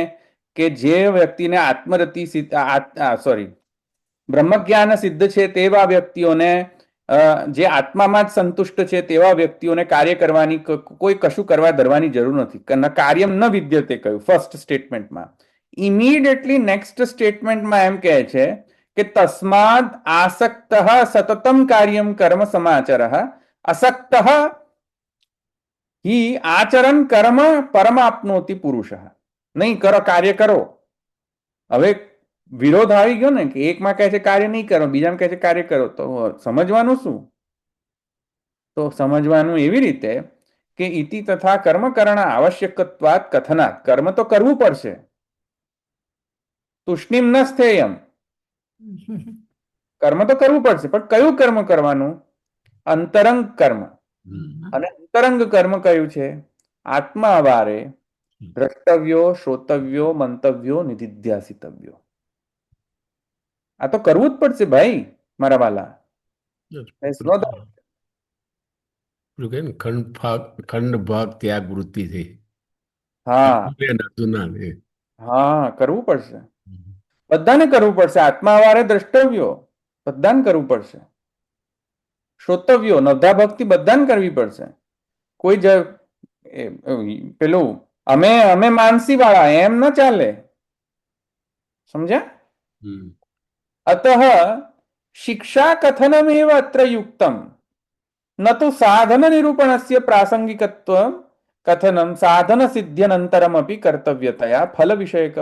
કે જે વ્યક્તિને આત્મરતિ બ્રહ્મજ્ઞાન સિદ્ધ છે તેવા વ્યક્તિઓને, જે આત્મામાં જ સંતુષ્ટ છે તેવા વ્યક્તિઓને કાર્ય કરવાની, કોઈ કશું કરવા ધરવાની જરૂર નથી. કાર્યમ ન વિદ્યતે કહ્યું ફર્સ્ટ સ્ટેટમેન્ટમાં. ઇમિડિયેટલી નેક્સ્ટ સ્ટેટમેન્ટમાં એમ કહે છે કે તસ્માદ આસક્ત સતતમ કાર્યમ કર્મ સમાચર અસક્ત હિ આચરણ કર્મ પરમાપ્નોતિ પુરુષ. નહીં કરો, કાર્ય કરો. હવે વિરોધ આવી ગયો ને કે એકમાં કહે છે કાર્ય નહીં કરો, બીજામાં કહે છે કાર્ય કરો. તો સમજવાનું શું? તો સમજવાનું એવી રીતે કે ઇતિ તથા કર્મકરણ આવશ્યકત્વાત કથનાત. કર્મ તો કરવું પડશે. તુષ્ણીમ ન સ્થેયમ. કર્મ તો કરવું પડશે, પણ કયું કર્મ કરવાનું? અંતરંગ કર્મ. અને અંતરંગ કર્મ કયું છે? આત્માવારે દ્રષ્ટવ્યો શ્રોતવ્યો મંતવ્યો નિધિધ્યાસિતવ્યો. આ તો કરવું જ પડશે ભાઈ મારા વાલા. ખંડ ભાગ ત્યાગ વૃત્તિ છે. હા અર્જુનના હા, કરવું પડશે, બધાને કરવું પડશે. આત્માવારે દ્રષ્ટવ્યો બધાને કરવું પડશે. શ્રોતવ્યો નવધા ભક્તિ બધાને કરવી પડશે. કોઈ પેલું અમે માનસી વાળા એમ ન ચાલે. સમજ્યા? અતઃ શિક્ષા કથનમેવ અત્ર યુક્તમ ન તો સાધન નિરૂપણસ્ય પ્રાસંગિકત્વ કથનમ સાધન સિદ્ધ્યનંતરમપી કર્તવ્યતયા ફલ વિષયક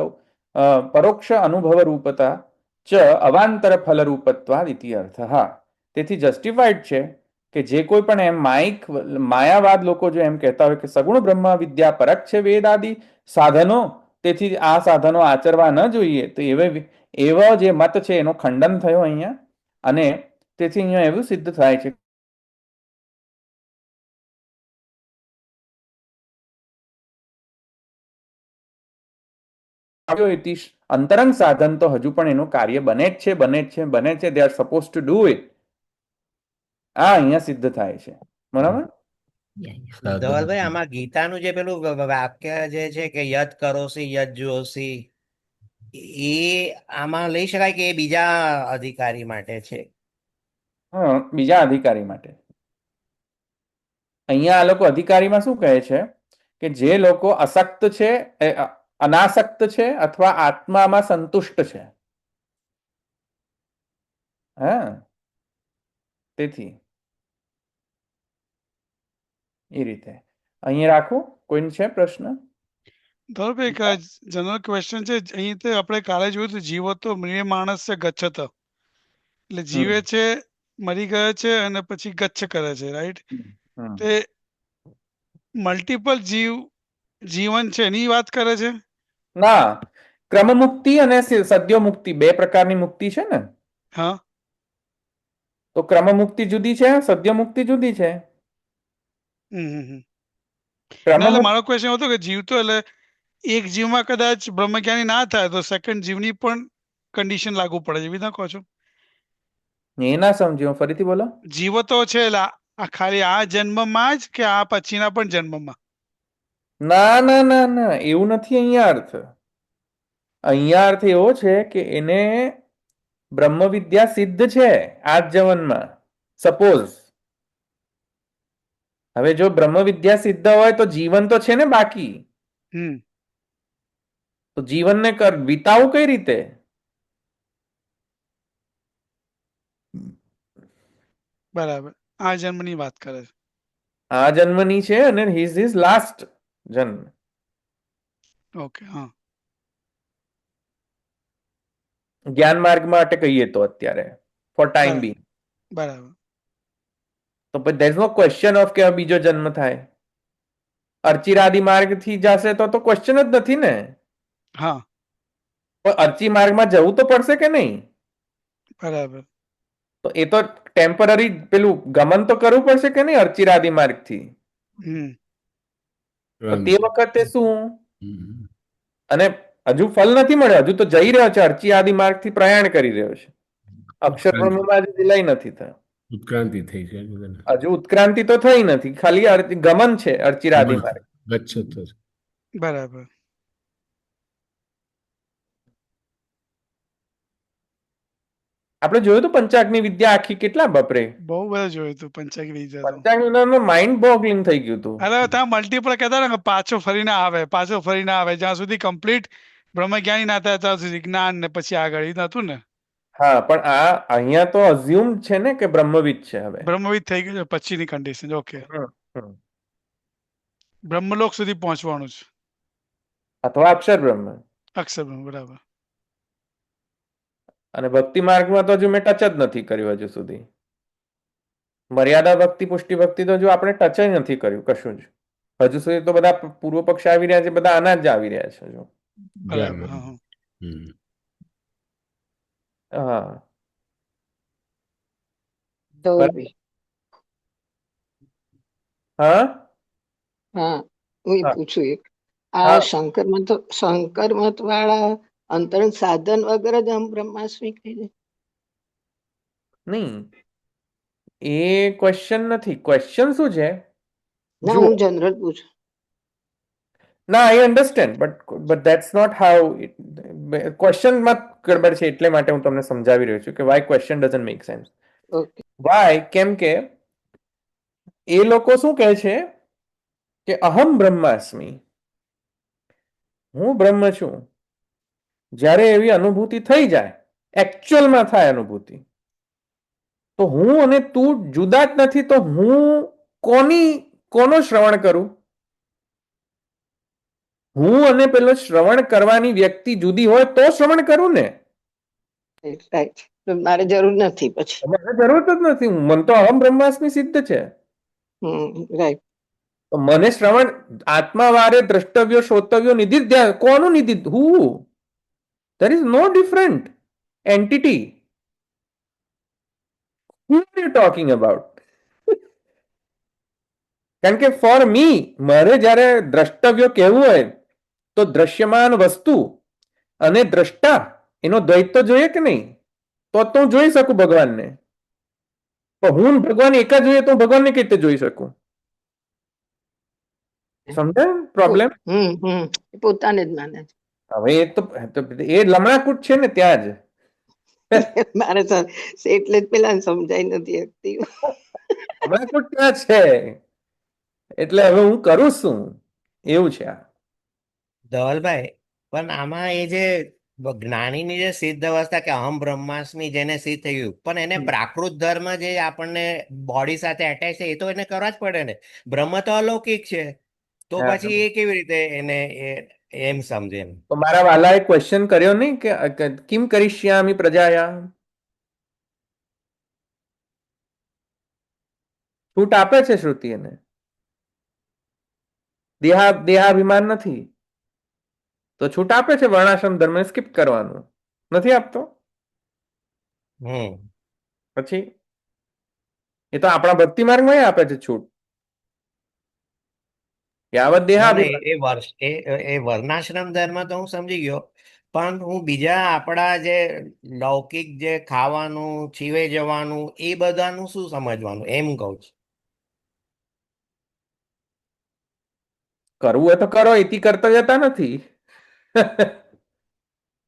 પરોક્ષ અનુભવ રૂપતા ચ અવાંતર ફલ રૂપત્વાદ ઇતિ અર્થઃ. તેથી જસ્ટિફાઈડ છે કે જે કોઈ પણ એમ માયાવાદ લોકો જો એમ કહેતા હોય કે સગુણ બ્રહ્મ વિદ્યા પરક છે વેદ આદિ સાધનો, તેથી આ સાધનો આચરવા ન જોઈએ, તો એવો જે મત છે એનો ખંડન થયો અહીંયા. અને તેથી અહીંયા એવું સિદ્ધ થાય છે અંતરંગ સાધન તો હજુ પણ એનું કાર્ય બને જ છે. They are suppose to do it. આ અહીંયા સિદ્ધ થાય છે. બરાબર? ધવલભાઈ, આમાં ગીતાનું જે પેલું વાક્ય જે છે કે યદ કરોસી યદ જોશી, એ આમાં લઈ શકાય કે એ બીજા અધિકારી માટે છે? હા, બીજા અધિકારી માટે. અહીંયા આ લોકો અધિકારીમાં શું કહે છે કે જે લોકો અસક્ત છે, અનાસક્ત છે અથવા આત્મામાં સંતુષ્ટ છે. હા, તેથી એ રીતે અહીંયા રાખું. કોઈને છે પ્રશ્ન? ધવલભાઈ, એક જનરલ ક્વેશ્ચન છે. અહીં તો આપણે કાલે જોયું હતું, જીવો તો મૃે માણસ છે ગચ્છત. એટલે જીવે છે, મરી ગયો છે અને પછી ગચ્છ કરે છે, રાઈટ? તે મલ્ટિપલ જીવન છે એની વાત કરે છે? ના, ક્રમ મુક્તિ અને સદ્યો મુક્તિ બે પ્રકારની મુક્તિ છે ને. હા, તો ક્રમ મુક્તિ જુદી છે, સદ્ય મુક્તિ જુદી છે. ના ક્રમમાં મારો ક્વેશ્ચન હતો કે જીવ તો એટલે એક જીવમાં કદાચ બ્રહ્મજ્ઞાની ના થાય તો સેકન્ડ જીવની પણ કન્ડિશન લાગુ પડે છે એવી રીતના કહો છો? એ ના સમજ્યો, ફરીથી બોલો. જીવો તો છે એટલે ખાલી આ જન્મમાં જ કે આ પછીના પણ જન્મમાં? ના ના ના ના, એવું નથી અહીંયા અર્થ. અહીંયા અર્થ એવો છે કે એને બ્રહ્મ વિદ્યા સિદ્ધ છે આ જ જીવનમાં. સપોઝ હવે જો બ્રહ્મ વિદ્યા સિદ્ધ હોય તો જીવન તો છે ને બાકી. હમ તો જીવનને વિતાવું કઈ રીતે? બરાબર, આ જન્મની વાત કરે છે. આ જન્મની છે અને હિઝ લાસ્ટ જન્મ. ઓકે, હા. જ્ઞાન માર્ગ માટે કહીએ તો અત્યારે ફોર ટાઈમ બરાબર બી. બરાબર. તો પછી there is no question of કે બીજો જન્મ થાય. અર્ચિરાદિ માર્ગ થી જશે તો ક્વેશ્ચન જ નથી ને. હા, પણ અર્ચી માર્ગમાં જવું તો પડશે કે નહીં? બરાબર. તો એ તો ટેમ્પરરી પેલું ગમન તો કરવું પડશે કે નહીં અર્ચિરાદિ માર્ગ થી? હમ તો તે વખતે શું? હમ. અને હજુ ફલ નથી મળ્યો, હજુ તો જઈ રહ્યો છે, અર્ચી આદિ માર્ગ થી પ્રયાણ કરી રહ્યો છે. અક્ષર બ્રહ્મમાં હજુ વિલય નથી થયો. ઉત્ક્રાંતિ થઈ છે બધાને. હજુ ઉત્ક્રાંતિ તો થઈ નથી, ખાલી ગમન છે અર્ચિરાદિ માર્ગ. ગચ્છત થશે. બરાબર. આપણે જોયું તો પંચાગ્નિ વિદ્યા આખી કેટલા બપરે. બહુ બધા જોયું હતું પંચાંગ વિદ્યા તો. પંચાગ્નિ માઇન્ડ બોગલિંગ થઈ ગયું હતું. અરે ત્યાં મલ્ટીપલ કહેતા ને કે પાછો ફરીને આવે, પાછો ફરીને આવે, જ્યાં સુધી કમ્પ્લીટ બ્રહ્મજ્ઞાની ના થાય ત્યાં સુધી જ્ઞાન ને પછી આગળ એ નતું ને. હા, પણ આ અહીંયા તો અઝ્યુમ છે ને કે બ્રહ્મવિદ છે હવે. બ્રહ્મવિદ થઈ ગયું છે પછીની કન્ડિશન. ઓકે, હમ, હમ. બ્રહ્મલોક સુધી પહોંચવાનું છે. અથવા અક્ષર બ્રહ્મ. અક્ષર બ્રહ્મ, બરાબર. અને ભક્તિ માર્ગમાં તો હજુ મેં ટચ જ નથી કર્યું હજુ સુધી. મર્યાદા ભક્તિ પુષ્ટિ ભક્તિ તો હજુ આપણે ટચ જ નથી કર્યું કશું જ. હજુ સુધી તો બધા પૂર્વ પક્ષ આવી રહ્યા છે, બધા આના જ આવી રહ્યા છે હજુ. બરાબર, હા હા. હમ. હા. ધવલભાઈ, હા હા, હું હા પૂછું એક. આ હા. શંકર મત વાળા અંતરણ સાધન વગર જ આમ બ્રહ્માસ્મી કહી દે? નહીં, એ ક્વેશ્ચન નથી. ક્વેશ્ચન શું છે? ના, જુઓ, હું જનરલ પૂછું. ના I understand but that's not how ક્વેશ્ચનમાં ગડબડ છે, એટલે માટે હું તમને સમજાવી રહ્યો છું કે why question doesn't make sense. Okay. Why? કેમ કે એ લોકો શું કહે છે કે અહમ બ્રહ્માસ્મિ, હું બ્રહ્મ છું. જ્યારે એવી અનુભૂતિ થઈ જાય, એકચ્યુઅલમાં થાય અનુભૂતિ, તો હું અને તું જુદા જ નથી. તો હું કોનું શ્રવણ કરું? હું અને પેલો શ્રવણ કરવાની વ્યક્તિ જુદી હોય તો શ્રવણ કરું ને. રાઈટ. મારે જરૂર નથી પછી. મને જરૂરત જ નથી. મન તો અહમ બ્રહ્માસ્મિ સિદ્ધ છે. રાઈટ. તો મને શ્રવણ આત્મા વારે દ્રષ્ટવ્યો શ્રોતવ્યો નિધિધ્યા, કોનું નિધિ? હું. There is no different entity. Who are you talking about? કારણ કે ફોર મી, મારે જ્યારે દ્રષ્ટવ્ય કહેવું હોય તો દ્રશ્યમાન વસ્તુ અને દ્રષ્ટા એનો દ્વૈત તો જોઈએ કે નહીં? તો હું જોઈ શકું ભગવાનને. તો હું ભગવાન એકા જોઈએ તો હું ભગવાનને કઈ રીતે જોઈ શકું? સમજાય પ્રોબ્લેમ? પોતાને જ માને છે. હવે એ લમણાકૂટ છે ને ત્યાં જ. મારે એટલે જ પેલા સમજાઈ નથી શકતી. લમણાકૂટ ત્યાં છે. એટલે હવે હું કરું શું? એવું છે આ. ધવલભાઈ, પણ આમાં એ જે જ્ઞાનીની જે સિદ્ધ અવસ્થા કે અહમ બ્રહ્માસ્મિ જેને સિદ્ધ થઈ ગયું, પણ એને પ્રાકૃત ધર્મ જે આપણને બોડી સાથે એટેચ છે એ તો એને કરવા જ પડે ને. બ્રહ્મ તો અલૌકિક છે, તો હા. પછી એ કેવી રીતે એને એમ સમજે એમ? તો મારા વાલાએ ક્વેશ્ચન કર્યો નહીં કે કિમ કરિષ્યામિ પ્રજાયા? છૂટ આપે છે શ્રુતિ એને. દેહાભિમાન નથી તો છૂટ આપે છે વર્ણાશ્રમ ધર્મ સ્કીપ કરવાનું. નથી આપતો? પછી એ તો આપણા ભક્તિ માર્ગમાં આપે છે છૂટ. યાવત ના દેહા ના એ વર્ણાશ્રમ ધર્મ તો હું સમજી ગયો, પણ હું બીજા આપણા જે લૌકિક જે ખાવાનું છીવે જવાનું એ બધાનું શું સમજવાનું એમ કહું છું. કરવું હોય તો કરો, એથી કર્તવ્યતા નથી.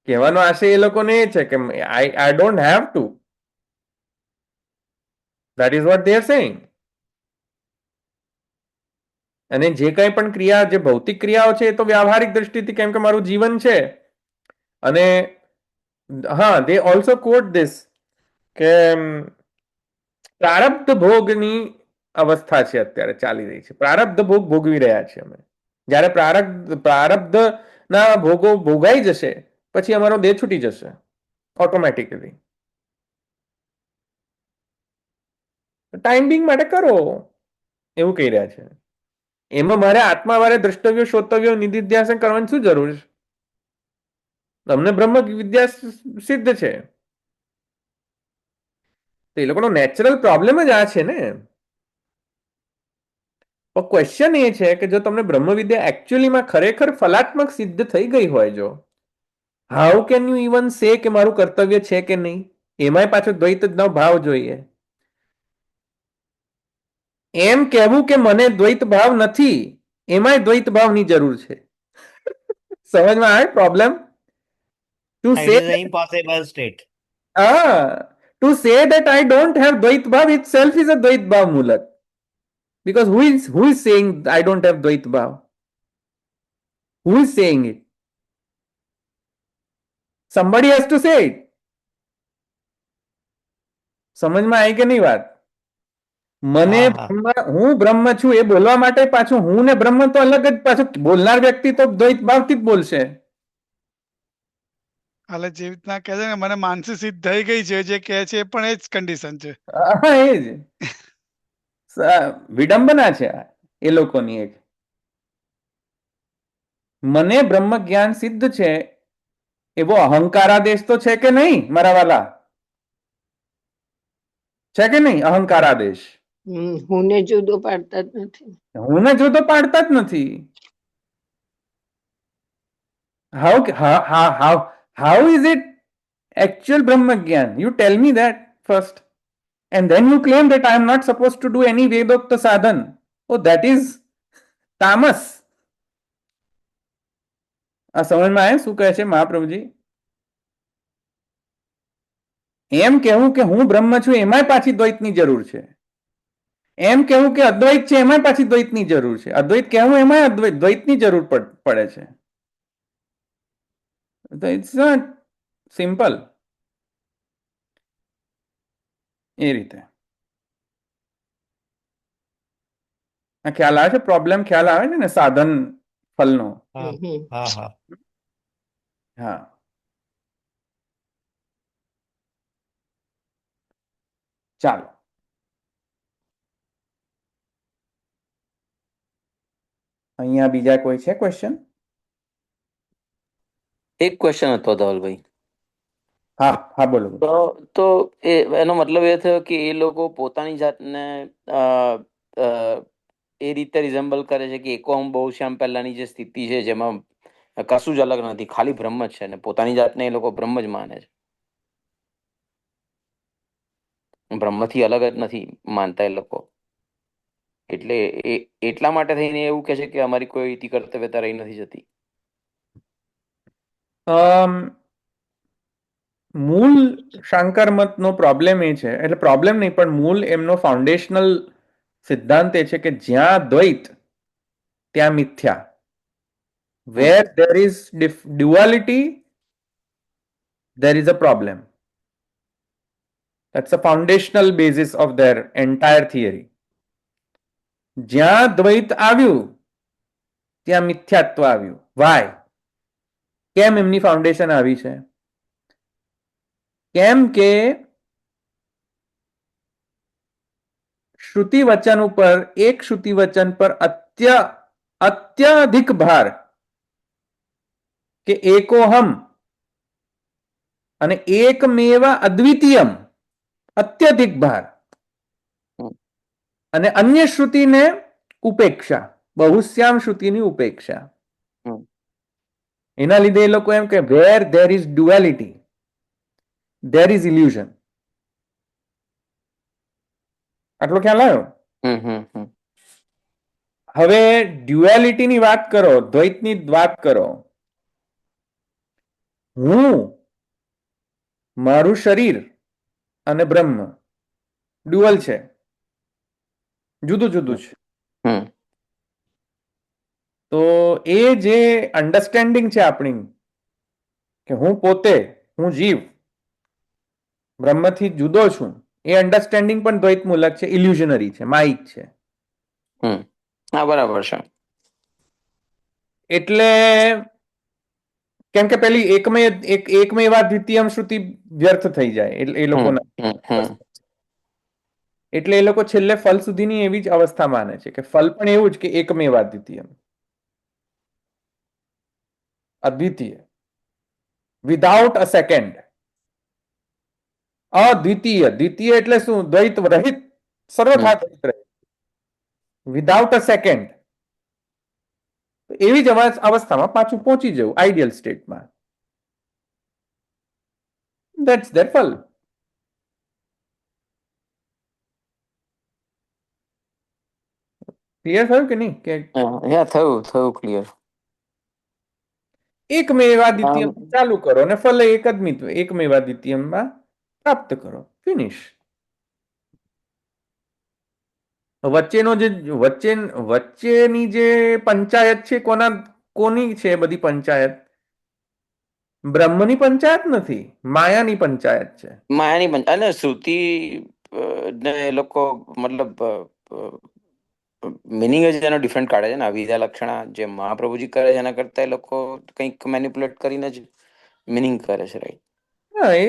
કહેવાનો આશય એ લોકોને એ છે કે I don't have to. That is what they are saying. અને જે કંઈ પણ ક્રિયા, જે ભૌતિક ક્રિયાઓ છે એ તો વ્યવહારિક દ્રષ્ટિથી, કેમ કે મારું જીવન છે. અને હા, દે ઓલ્સો કોટ ધીસ કે પ્રારબ્ધ ભોગની અવસ્થા છે અત્યારે ચાલી રહી છે. પ્રારબ્ધ ભોગ ભોગવી રહ્યા છીએ અમે. જ્યારે પ્રારબ્ધ ના ભોગો ભોગાઈ જશે પછી અમારો દેહ છૂટી જશે ઓટોમેટિકલી. ટાઈમ બિંગ માટે કરો એવું કહી રહ્યા છે. એમાં મારે આત્મા વારે દ્રષ્ટવ્યો, શ્રોતવ્યો, નિધિધ્યાસન કરવાની શું જરૂર છે? તમને બ્રહ્મ વિદ્યા સિદ્ધ છે. તો એ લોકોનો નેચરલ પ્રોબ્લેમ જ આ છે ને. પણ ક્વેશ્ચન એ છે કે જો તમને બ્રહ્મ વિદ્યા એકચ્યુઅલીમાં ખરેખર ફલાત્મક સિદ્ધ થઈ ગઈ હોય, જો હાઉ કેન યુ ઇવન સે કે મારું કર્તવ્ય છે કે નહીં? એમાંય પાછો દ્વૈત નો ભાવ જોઈએ. એમ કહેવું કે મને દ્વૈત ભાવ નથી, એમાંય દ્વૈત ભાવની જરૂર છે. સમજમાં આવે problem? To it say is impossible state. To say that I don't have દ્વૈત ભાવ itself is a દ્વૈત ભાવ મૂલક. Because who is saying I don't have દ્વૈત ભાવ? Who is saying it? Somebody has to say it. સમજમાં આવી કે નહીં વાત? મને હું બ્રહ્મ છું એ બોલવા માટે પાછું હું ને બ્રહ્મ તો અલગ જ, પાછું બોલનાર વ્યક્તિ તો દ્વૈત ભાવથી જ બોલશે. એટલે જેવી રીતના કહે છે ને મને માનસી સિદ્ધ થઈ ગઈ છે, જે કહે છે એ પણ એ જ કન્ડિશન છે. હા, એ જ વિડંબના છે એ લોકોની એક. મને બ્રહ્મ જ્ઞાન સિદ્ધ છે એવો અહંકારાદેશ તો છે કે નહીં મારા વાલા? છે કે નહીં અહંકારાદેશ? હું ને જુદો પાડતા જ નથી. હું ને જુદો પાડતા જ નથી. How is it actual Brahma Gyan? You tell me that first. And then you claim that I am not supposed to do any Vedokta sadhan. Oh, that is tamas. આ સમજમાં આવે શું કહે છે મહાપ્રભુજી? એમ કહેવું કે હું બ્રહ્મ છું એમાંય પાછી દ્વૈતની જરૂર છે. એમ કહેવું કે અદ્વૈત છે એમાંય પાછી દ્વૈતની જરૂર છે. અદ્વૈત કહેવું એમાંય દ્વૈતની જરૂર પડે છે. It's not simple. એ રીતે આ ખ્યાલ આવે છે? પ્રોબ્લેમ ખ્યાલ આવે છે ને સાધન ફલનો? હા. ચાલો, અહીંયા બીજા કોઈ છે ક્વેશ્ચન? એક ક્વેશ્ચન હતો ધવલભાઈ. હા હા, બોલો. તો એનો મતલબ એ થયો કે એ લોકો પોતાની જાતને એ રીતે રિઝેમ્બલ કરે છે કે એકોહમ બહુશ્યામ પહેલાની જે સ્થિતિ છે જેમાં કશું જ અલગ નથી, ખાલી બ્રહ્મ જ છે, ને પોતાની જાતને એ લોકો બ્રહ્મ જ માને છે, બ્રહ્મથી અલગ જ નથી માનતા એ લોકો. એટલે એટલા માટે થઈને એવું કે છે કે અમારી કોઈ ઇતિ કર્તવ્યતા રહી નથી જતી. મૂળ શાંકર મતનો પ્રોબ્લેમ એ છે, એટલે પ્રોબ્લેમ નહીં પણ મૂળ એમનો ફાઉન્ડેશનલ સિદ્ધાંત એ છે કે જ્યાં દ્વૈત ત્યાં મિથ્યા. Where there is duality, there is a problem. That's the foundational basis of their entire theory. જ્યાં દ્વૈત આવ્યું ત્યાં મિથ્યાત્વ આવ્યું. Why? કેમ એમની ફાઉન્ડેશન આવી છે? કેમ કે શ્રુતિ વચન ઉપર, એક શ્રુતિ વચન પર અત્યધિક ભાર કે એકોહમ અને એકમેવ અદ્વિતીયમ, અત્યધિક ભાર, અને અન્ય શ્રુતિને ઉપેક્ષા, બહુશ્યામ શ્રુતિની ઉપેક્ષા. હમ. એના લીધે એ લોકો એમ કે where there is duality there is illusion. આટલો ખ્યાલ આવ્યો? હમ હમ હમ હવે ડ્યુઆલિટીની વાત કરો, દ્વૈતની વાત કરો. હું, મારું શરીર અને બ્રહ્મ ડ્યુઅલ છે, જુદું જુદું છે. હમ તો એ જે અન્ડરસ્ટેન્ડિંગ છે આપણી કે હું પોતે, હું જીવ બ્રહ્મથી જુદો છું, એ અન્ડરસ્ટેન્ડિંગ પણ દ્વૈતમૂલક છે, ઇલ્યુઝનરી છે, માયિક છે. હમ હા બરાબર છે. એટલે કેમ કે પેલી એકમેવા દ્વિતીયમ શ્રુતિ વ્યર્થ થઈ જાય એટલે એ હમ લોકોના. હમ હમ એટલે એ લોકો છેલ્લે ફલ સુધીની એવી જ અવસ્થા માને છે કે ફલ પણ એવું જ કે એકમેવા દ્વિતીયમ, અદ્વિતીય, વિધાઉટ અ સેકન્ડ. અદ્વિતીય, દ્વિતીય એટલે શું? દ્વૈત રહિત, સર્વથા હમ દ્વૈત રહિત, વિધાઉટ અ સેકન્ડ. એવી જ અવસ્થામાં પાછું પહોંચી જવું આઈડિયલ સ્ટેટમાં. ધેટ્સ ધેર ફલ. ક્લિયર થયું કે નહીં? કે હા થયું થયું ક્લિયર. એકમેવાદ્વિતીયમ ચાલુ કરો અને ફલ એકમેવાદ્વિતીયમમાં પ્રાપ્ત કરો. ફિનિશ. વચ્ચેનો જે વચ્ચેની જે પંચાયત છે કોની છે? બધી પંચાયત બ્રહ્મની પંચાયત નથી, માયાની પંચાયત છે. માયાની પંચ અને શ્રુતિ ને એ લોકો મતલબ મિનિંગ જ એનો ડિફરન્ટ કાઢે છે ને. અવિદ્યા લક્ષણા જે મહાપ્રભુજી કરે છે એના કરતા એ લોકો કંઈક મેનિપ્યુલેટ કરીને જ મિનિંગ કરે છે, રાઈટ? હા, એ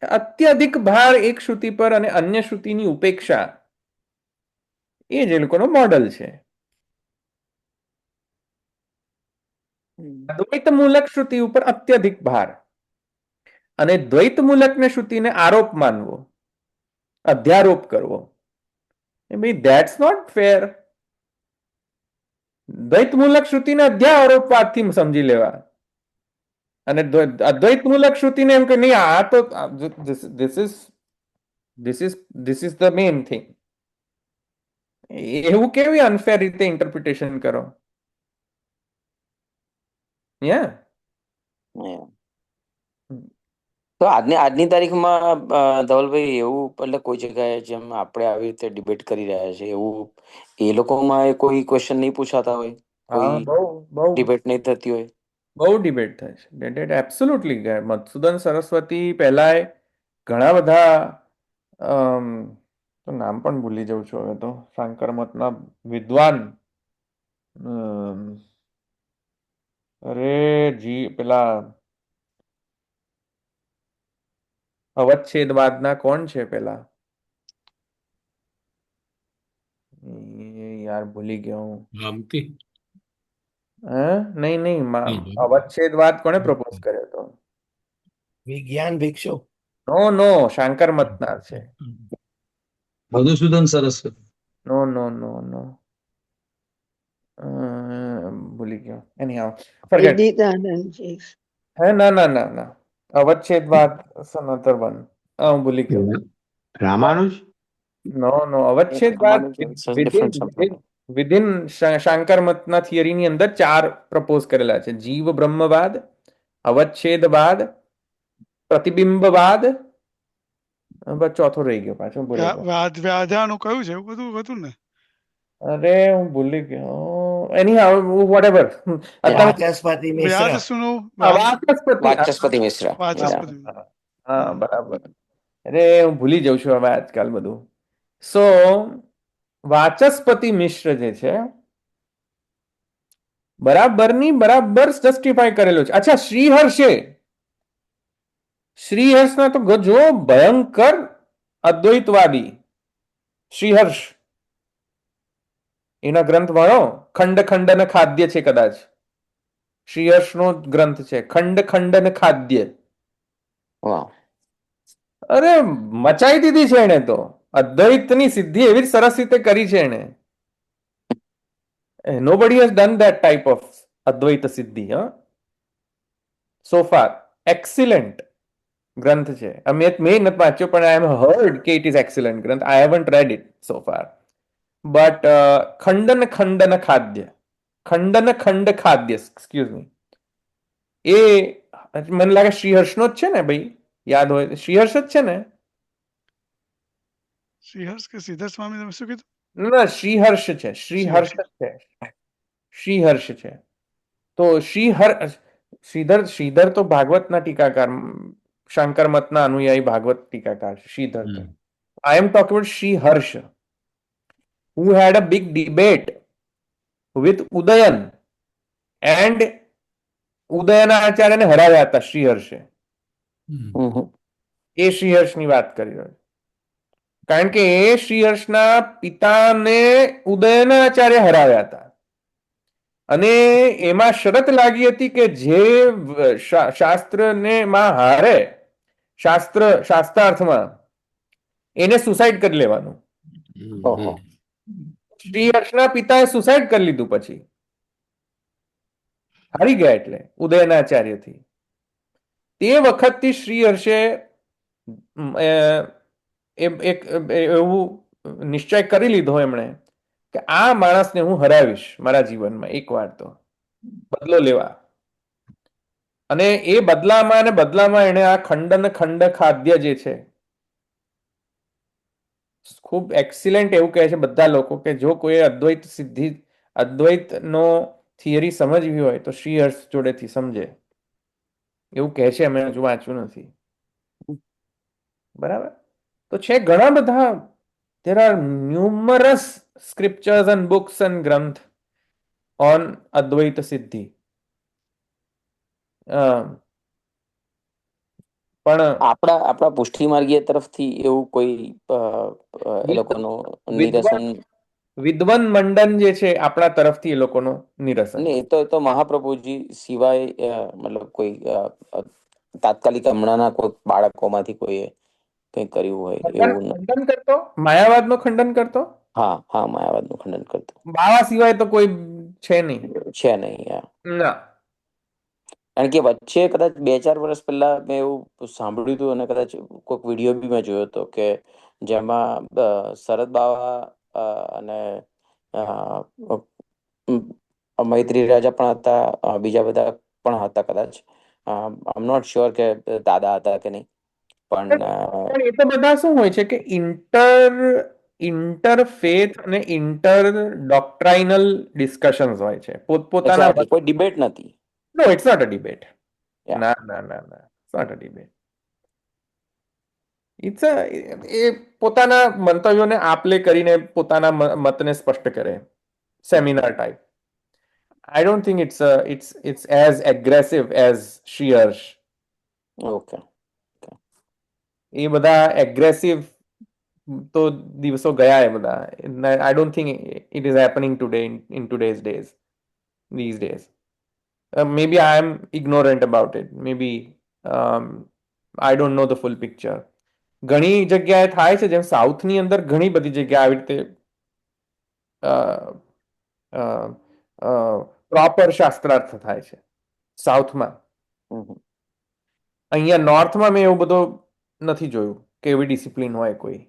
અત્યધિક ભાર એક શ્રુતિ પર અને અન્ય શ્રુતિની ઉપેક્ષા, એ જ એ લોકોનો મોડલ છે. દ્વૈતમૂલક શ્રુતિ ઉપર અત્યધિક ભાર અને દ્વૈતમૂલકને શ્રુતિને આરોપ માનવો, અધ્યારોપ કરવો, એ ભાઈ ધેટ્સ નોટ ફેર. દ્વૈતમૂલક શ્રુતિને અધ્યારોપવાદથી સમજી લેવા અને અદ્વૈતમૂલક શ્રુતિને એમ કે નહીં આ તો this is the main thing. એવું કેવી અનફેર રીતે ઇન્ટરપ્રિટેશન કરો? યા Yeah. તો આજની તારીખમાં ધવલભાઈ એવું એટલે કોઈ જગ્યાએ જેમ આપણે આવી રીતે ડિબેટ કરી રહ્યા છે એવું એ લોકોમાં કોઈ ક્વેશ્ચન નહીં પૂછાતા હોય, કોઈ બહુ બહુ ડિબેટ નહીં થતી હોય? બહુ ડિબેટ થાય છે. Date absolutely. મધુસૂદન સરસ્વતી પહેલા ઘણા બધા તો નામ પણ ભૂલી જાઉં છું હવે તો, શાંકર મતના વિદ્વાન, અરે જી પેલા અવચ્છેદવાદના કોણ છે પેલા? યાર ભૂલી ગયો હું. આમથી નહીં નહીં, નહીં. અવચ્છેદવાદ કોણે પ્રપોઝ કર્યો હતો? વિજ્ઞાન ભિક્ષુ. નો શાંકર મતના છે. મધુસૂદન સરસ્વતી. નો નો નો નો ભૂલી ગયો. એનીહાઉ ફોરગેટ. વિદિતાનંદજી. હે ના અવચ્છેદવાદ સનતર વન. હું ભૂલી ગયો. રામાનુજ. નો અવચ્છેદવાદ ડિફરન્ટ સંપ્રદાય. વિધિન શાંકર મતના થિયરીની અંદર 4 પ્રપોઝ કરેલા છે: જીવ બ્રહ્મવાદ, અવચ્છેદવાદ, પ્રતિબિંબવાદ, બસ ચોથો રહી ગયો પાછો ભૂલી ગયો. વ્યાધાનું કયું છે એવું બધું હતું ને? અરે હું ભૂલી ગયો. એનીહાઉ વોટએવર. વાચસ્પતિ મિશ્ર. વ્યાજ સુનો વાચસ્પતિ મિશ્ર. વાચસ્પતિ. હા બરાબર. અરે હું ભૂલી જાઉં છું હવે આજકાલ બધું. સો વાચસ્પતિ મિશ્ર જે છે બરાબર જસ્ટિફાય કરેલો છે. અચ્છા, શ્રીહર્ષના તો ગજો ભયંકર અદ્વૈતવાદી. શ્રીહર્ષ, એના ગ્રંથ વાળો ખંડ ખંડ ને ખાદ્ય છે કદાચ. શ્રીહર્ષનો ગ્રંથ છે ખંડ ખંડ ને ખાદ્ય. વાહ. અરે મચાઈ દીધી છે એને તો. અદ્વૈતની સિદ્ધિ એવી જ સરસ રીતે કરી છે એને. Nobody has done that type of Advaita Siddhi, huh? So far. Excellent ગ્રંથ છે. મેં નથી વાંચ્યો, પણ આઈ એમ હર્ડ કે it is excellent granth. I haven't read it so far. But ખંડન ખંડ ખાદ્ય, એક્સક્યુઝ મી, એ મને લાગે શ્રીહર્ષનો જ છે ને ભાઈ, યાદ હોય તો શ્રીહર્ષ જ છે ને? શ્રીહર્ષ કે શ્રીધર સ્વામી, તમે શું કીધું? ના, શ્રીહર્ષ છે, શ્રીહર્ષ છે, શ્રીહર્ષ છે. તો શ્રીધર તો ભાગવતના ટીકાકાર, શંકર મતના અનુયાયી ભાગવત ટીકાકાર છે શ્રીધર તો. I am talking about Sri Harsha, who had a big debate with Udayan, and ઉદયના આચાર્યને હરાવ્યા હતા શ્રીહર્ષે. એ શ્રીહર્ષની વાત કરી રહ્યો છું. કારણ કે એ શ્રીહર્ષના પિતાને ઉદયના આચાર્ય હરાવ્યા હતા, અને એમાં શરત લાગી હતી કે જે શાસ્ત્રને માં હારે, શાસ્ત્રાર્થમાં, એને સુસાઇડ કરી લેવાનું. શ્રીહર્ષના પિતાએ સુસાઇડ કરી લીધું પછી, હારી ગયા એટલે ઉદયના આચાર્યથી. તે વખતથી શ્રીહર્ષે એક એવું નિશ્ચય કરી લીધો એમણે કે આ માણસને હું હરાવીશ મારા જીવનમાં એકવાર તો, બદલો લેવા. અને એ બદલામાં એને આ ખંડ ખાદ્ય જે છે, ખૂબ એક્સિલન્ટ એવું કહે છે બધા લોકો કે જો કોઈ અદ્વૈતનો થિયરી સમજવી હોય તો શ્રીહર્ષ જોડેથી સમજે, એવું કહે છે. અમે હજુ વાંચ્યું નથી, બરાબર? તો છે ઘણા બધા, there are numerous scriptures and books and ગ્રંથ on Advaita Siddhi. પણ આપણા પુષ્ટિ માર્ગીય તરફથી એવું કોઈ એ લોકોનું નિરસન, વિદ્વન મંડન જે છે આપણા તરફથી એ લોકોનો નિરસન. ને એ તો મહાપ્રભુજી સિવાય મતલબ કોઈ તાત્કાલિક હમણાંના કોઈ બાળકોમાંથી કોઈએ કંઈ કર્યું હોય એવું? ખંડન કરતો, માયાવાદનો ખંડન કરતો. હા, માયાવાદનું ખંડન કરતો. બાવા સિવાય તો કોઈ છે નહીં. ના, કારણ કે વચ્ચે કદાચ 2-4 વર્ષ પહેલા મેં એવું સાંભળ્યું હતું, અને કદાચ કોઈક વિડીયો બી મેં જોયો હતો કે જેમાં શરદ બાવા અને મૈત્રી રાજા પણ હતા, બીજા બધા પણ હતા કદાચ. આઈ એમ નોટ શ્યોર કે દાદા હતા કે નહીં, પણ એ તો બધા શું હોય છે કે ઇન્ટરફેથ અને ઇન્ટર ડોક્ટ્રાઇનલ ડિસ્કશન્સ હોય છે પોતપોતાના. કોઈ ડિબેટ નથી. No, it's not a debate. ના. It's not a debate. એ પોતાના મંતવ્યોને આપલે કરીને પોતાના મતને સ્પષ્ટ કરે, seminar type. I don't think it's as aggressive as Shriyarsh. Okay. એ બધા એગ્રેસિવ તો દિવસો ગયા એ બધા. I don't think it is happening today in today's days, these days. Maybe I am ignorant about it. Maybe I don't know the full picture. ઘણી જગ્યાએ થાય છે, જેમ સાઉથની અંદર ઘણી બધી જગ્યાએ આવી રીતે પ્રોપર શાસ્ત્રાર્થ થાય છે સાઉથમાં. અહીંયા નોર્થમાં મેં એવું બધું નથી જોયું કે એવી ડિસિપ્લિન હોય કોઈ.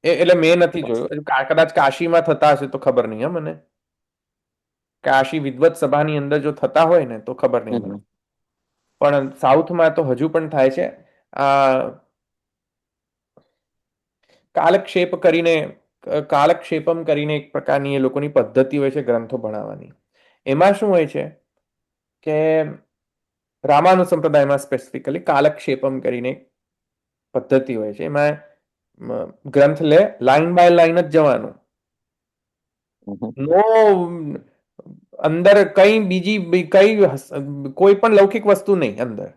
એટલે મેં નથી જોયું. કદાચ કાશીમાં થતા હશે તો ખબર નહીં હા મને. કાશી વિદ્વત સભાની અંદર જો થતા હોય ને તો ખબર નહીં મને. પણ સાઉથમાં તો હજુ પણ થાય છે. કાલક્ષેપમ કરીને એક પ્રકારની એ લોકોની પદ્ધતિ હોય છે ગ્રંથો ભણાવવાની. એમાં શું હોય છે કે રામાનુ સંપ્રદાયમાં સ્પેસિફિકલી કાલક્ષેપમ કરીને એક પદ્ધતિ હોય છે. એમાં ગ્રંથ લે, લાઈન બાય લાઈન જ જવાનું. નો અંદર કઈ બીજી કોઈ પણ લૌકિક વસ્તુ નહીં અંદર.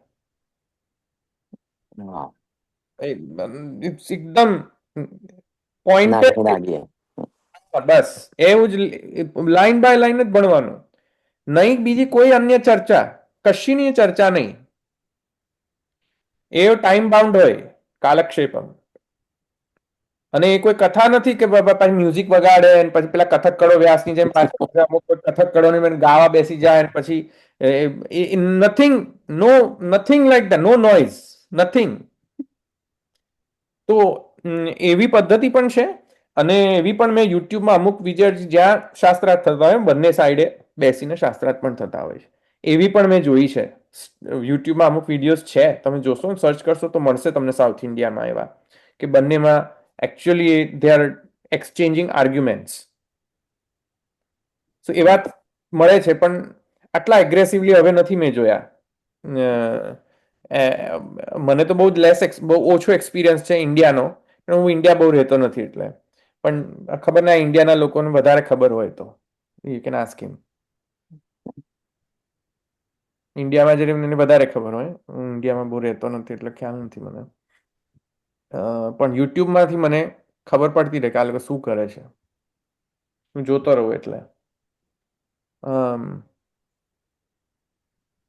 એકદમ પોઈન્ટેડ, બસ એવું જ લાઈન બાય લાઈન જ ભણવાનું. નહીં બીજી કોઈ અન્ય ચર્ચા, કશીની ચર્ચા નહીં. એ ટાઈમ બાઉન્ડ હોય કાલક્ષેપમ. અને એ કોઈ કથા નથી કે પાછી મ્યુઝિક વગાડે અને પછી પેલા કથક્કડો વ્યાસની જેમ પાછા અમુક કોઈ કથક્કડોની જેમ ગાવા બેસી જાય અને પછી nothing, nothing like that, no noise, nothing. તો એવી પદ્ધતિ પણ છે અને એવી પણ મેં યુટ્યુબમાં અમુક વિડીયો જ્યાં શાસ્ત્રાર્થ થતા હોય બંને સાઈડે બેસીને શાસ્ત્રાર્થ પણ થતા હોય છે, એવી પણ મેં જોઈ છે. યુટ્યુબમાં અમુક વિડીયોઝ છે, તમે જોશો ને સર્ચ કરશો તો મળશે તમને સાઉથ ઇન્ડિયામાં એવા કે બંનેમાં actually they are exchanging arguments. So એવા મળે છે પણ આટલા એગ્રેસિવલી હવે નથી મેં જોયા. મને તો બહુ જ બહુ ઓછો એક્સપિરિયન્સ છે ઇન્ડિયાનો, પણ હું ઇન્ડિયા બહુ રહેતો નથી એટલે. પણ ખબર ના ઇન્ડિયાના લોકોને વધારે ખબર હોય તો યુ કેન આસ્ક હિમ. ઇન્ડિયામાં જઈને મને વધારે ખબર હોય, હું ઇન્ડિયામાં બહુ રહેતો નથી એટલે ખ્યાલ નથી મને. પણ યુટ્યુબમાંથી મને ખબર પડતી રહે કે આ લોકો શું કરે છે, હું જોતો રહું એટલે.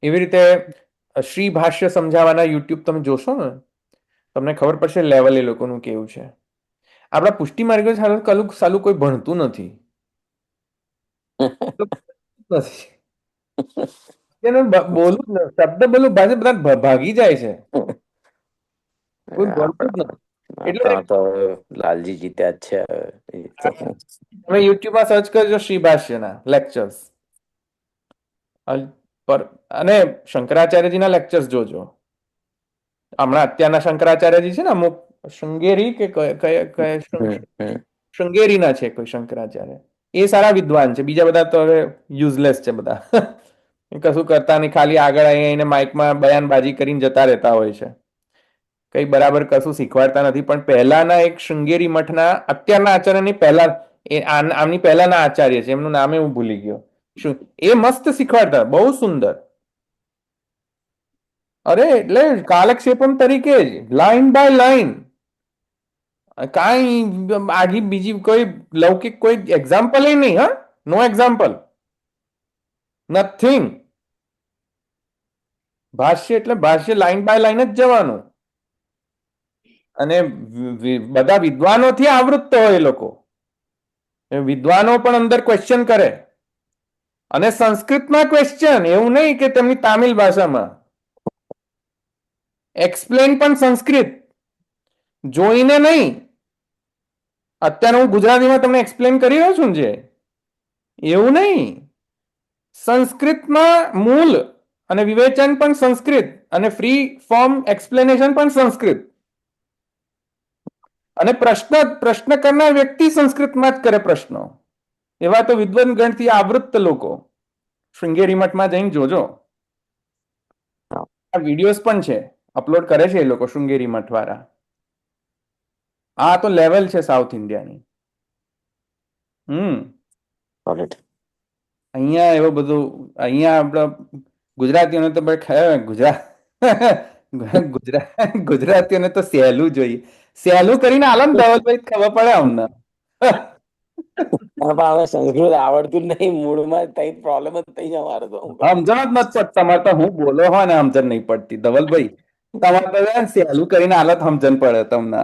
એવી રીતે શ્રી ભાષ્ય સમજાવવાના યુટ્યુબ તમે જોશો ને તમને ખબર પડશે લેવલ એ લોકોનું કેવું છે. આપણા પુષ્ટિ માર્ગ સાલું કોઈ ભણતું નથી. બોલું શબ્દ બોલું બધા ભાગી જાય છે, કોઈ ભણતું જ નથી. એટલે આપણા તો હવે લાલજી જીત્યા જ છે હવે. એ તો તમે યુટ્યુબમાં સર્ચ કરજો શ્રી ભાષ્યના લેક્ચર્સ અને શંકરાચાર્યજીના લેક્ચર્સ જોજો. હમણાં અત્યારના શંકરાચાર્યજી છે ને અમુક શૃંગેરી કે શૃંગેરીના છે કોઈ શંકરાચાર્ય, એ સારા વિદ્વાન છે. બીજા બધા તો હવે યુઝલેસ છે બધા. કશું કરતા નહીં, ખાલી આગળ આવીને માઇકમાં બયાનબાજી કરીને જતા રહેતા હોય છે, કઈ બરાબર કશું શીખવાડતા નથી. પણ પહેલાના એક શૃંગેરી મઠના અત્યારના આચાર્યની પહેલા આમની પહેલાના આચાર્ય છે, એમનું નામે હું ભૂલી ગયો. એ મસ્ત શીખવાડતા, બહુ સુંદર. અરે એટલે કાલક્ષેપમ તરીકે જ લાઈન બાય લાઈન, કાંઈ આગી બીજી કોઈ લૌકિક કોઈ એક્ઝામ્પલ નહીં. હા, નો એક્ઝામ્પલ, નથિંગ. ભાષ્ય એટલે ભાષ્ય લાઈન બાય લાઈન જ જવાનું. અને બધા વિદ્વાનોથી આવૃત્ત હોય એ લોકો. વિદ્વાનો પણ અંદર ક્વેશ્ચન કરે અને સંસ્કૃતમાં ક્વેશ્ચન, એવું નહીં કે તેમની તામિલ ભાષામાં. એક્સપ્લેન પણ સંસ્કૃત, જોઈને નહીં. અત્યારે હું ગુજરાતીમાં તમને એક્સપ્લેન કરી રહ્યો છું જે, એવું નહીં. સંસ્કૃતમાં મૂળ અને વિવેચન પણ સંસ્કૃત અને ફ્રી ફોર્મ એક્સપ્લેનેશન પણ સંસ્કૃત. અને પ્રશ્ન કરનાર વ્યક્તિ સંસ્કૃતમાં જ કરે પ્રશ્નો. એવા તો વિદ્વાન ગણથી આવૃત્ત લોકો. શૃંગેરી મઠમાં જઈને જોજો, આ વિડીયોઝ પણ છે, અપલોડ કરે છે એ લોકો શૃંગેરી મઠ વાળા. આ તો લેવલ છે સાઉથ ઇન્ડિયાની. અહીંયા એવું બધું, અહીંયા આપણા ગુજરાતીઓને તો ગુજરાતીઓને તો સહેલું જોઈએ. સહેલું કરીને આલમ ધવલભાઈ ખબર પડે અમને. હવે સંસ્કૃત આવડતું જ નહીં, મૂળમાં તઈ પ્રોબ્લેમ જ થઈ જાય મારે તો. સમજણ જ નથી પડતી તમારે તો, હું બોલો હોય ને સમજણ નહીં પડતી ધવલભાઈ. તમારે તો સહેલું કરીને હાલત સમજણ પડે તમને.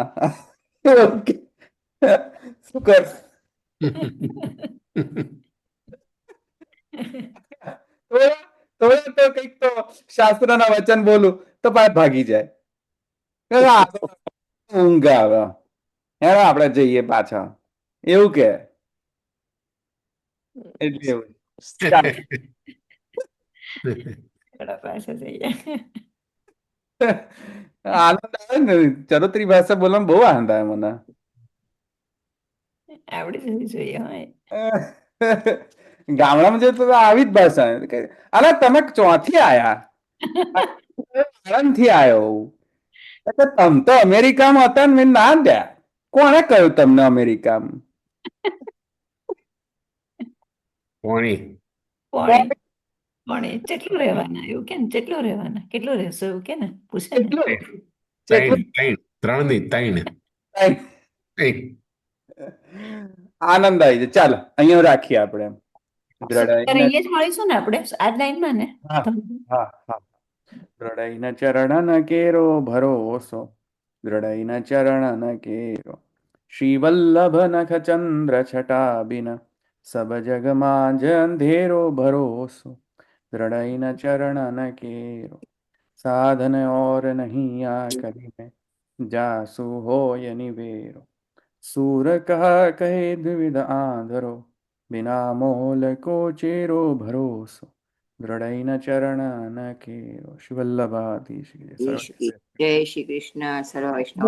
શું કર તો કઈક તો શાસ્ત્રના વચન બોલું તો પાછ ભાગી જાય, ઊંઘ આવે. હેલો આપણે જઈએ પાછા, એવું કે એટલે એવું. આનંદ આવે ને, ચરોતરી ભાષા બોલવામાં બહુ આનંદ આવે મને. આવડી જવી જોઈએ. હા, ગામડામાં જતો તો આવી જ ભાષા. અરે તમે ચોથી આયા, આણંદથી આવ્યો. તમ તો અમેરિકામાં હતા ને, મેં ના દ્યા. કોણે કહ્યું તમને અમેરિકામાં? પોણી પણ કેટલું રહેવાના એવું કે ને, કેટલું રહેવાના, કેટલું રહેશો એવું કે ને, પૂછે ને. ત્રણ નહીં, ત્રણ. આનંદ આવી જાય. ચાલો અહીંયા રાખીએ આપણે. અહીંયા જ મળીશું ને આપણે આ જ લાઈનમાં ને. હા હા. દ્રઢઈના ચરણ કેરો ભરોસો, દ્રઢઈના ચરણ કેરો. श्री वल्लभ नख चंद्र छटा बिन सब जग मांझ अंधेरो भरोसो दृढ़ न चरणन केरो साधन और नहीं आकरि में जासु होय निबेरो सूर कहा कहे द्विविध आंधरो बिना मोल को चेरो भरोसो दृढ़ न चरण न केरो शिवल्लभाधीश जय सर्व श्री जय श्री कृष्ण सर्व वैष्णव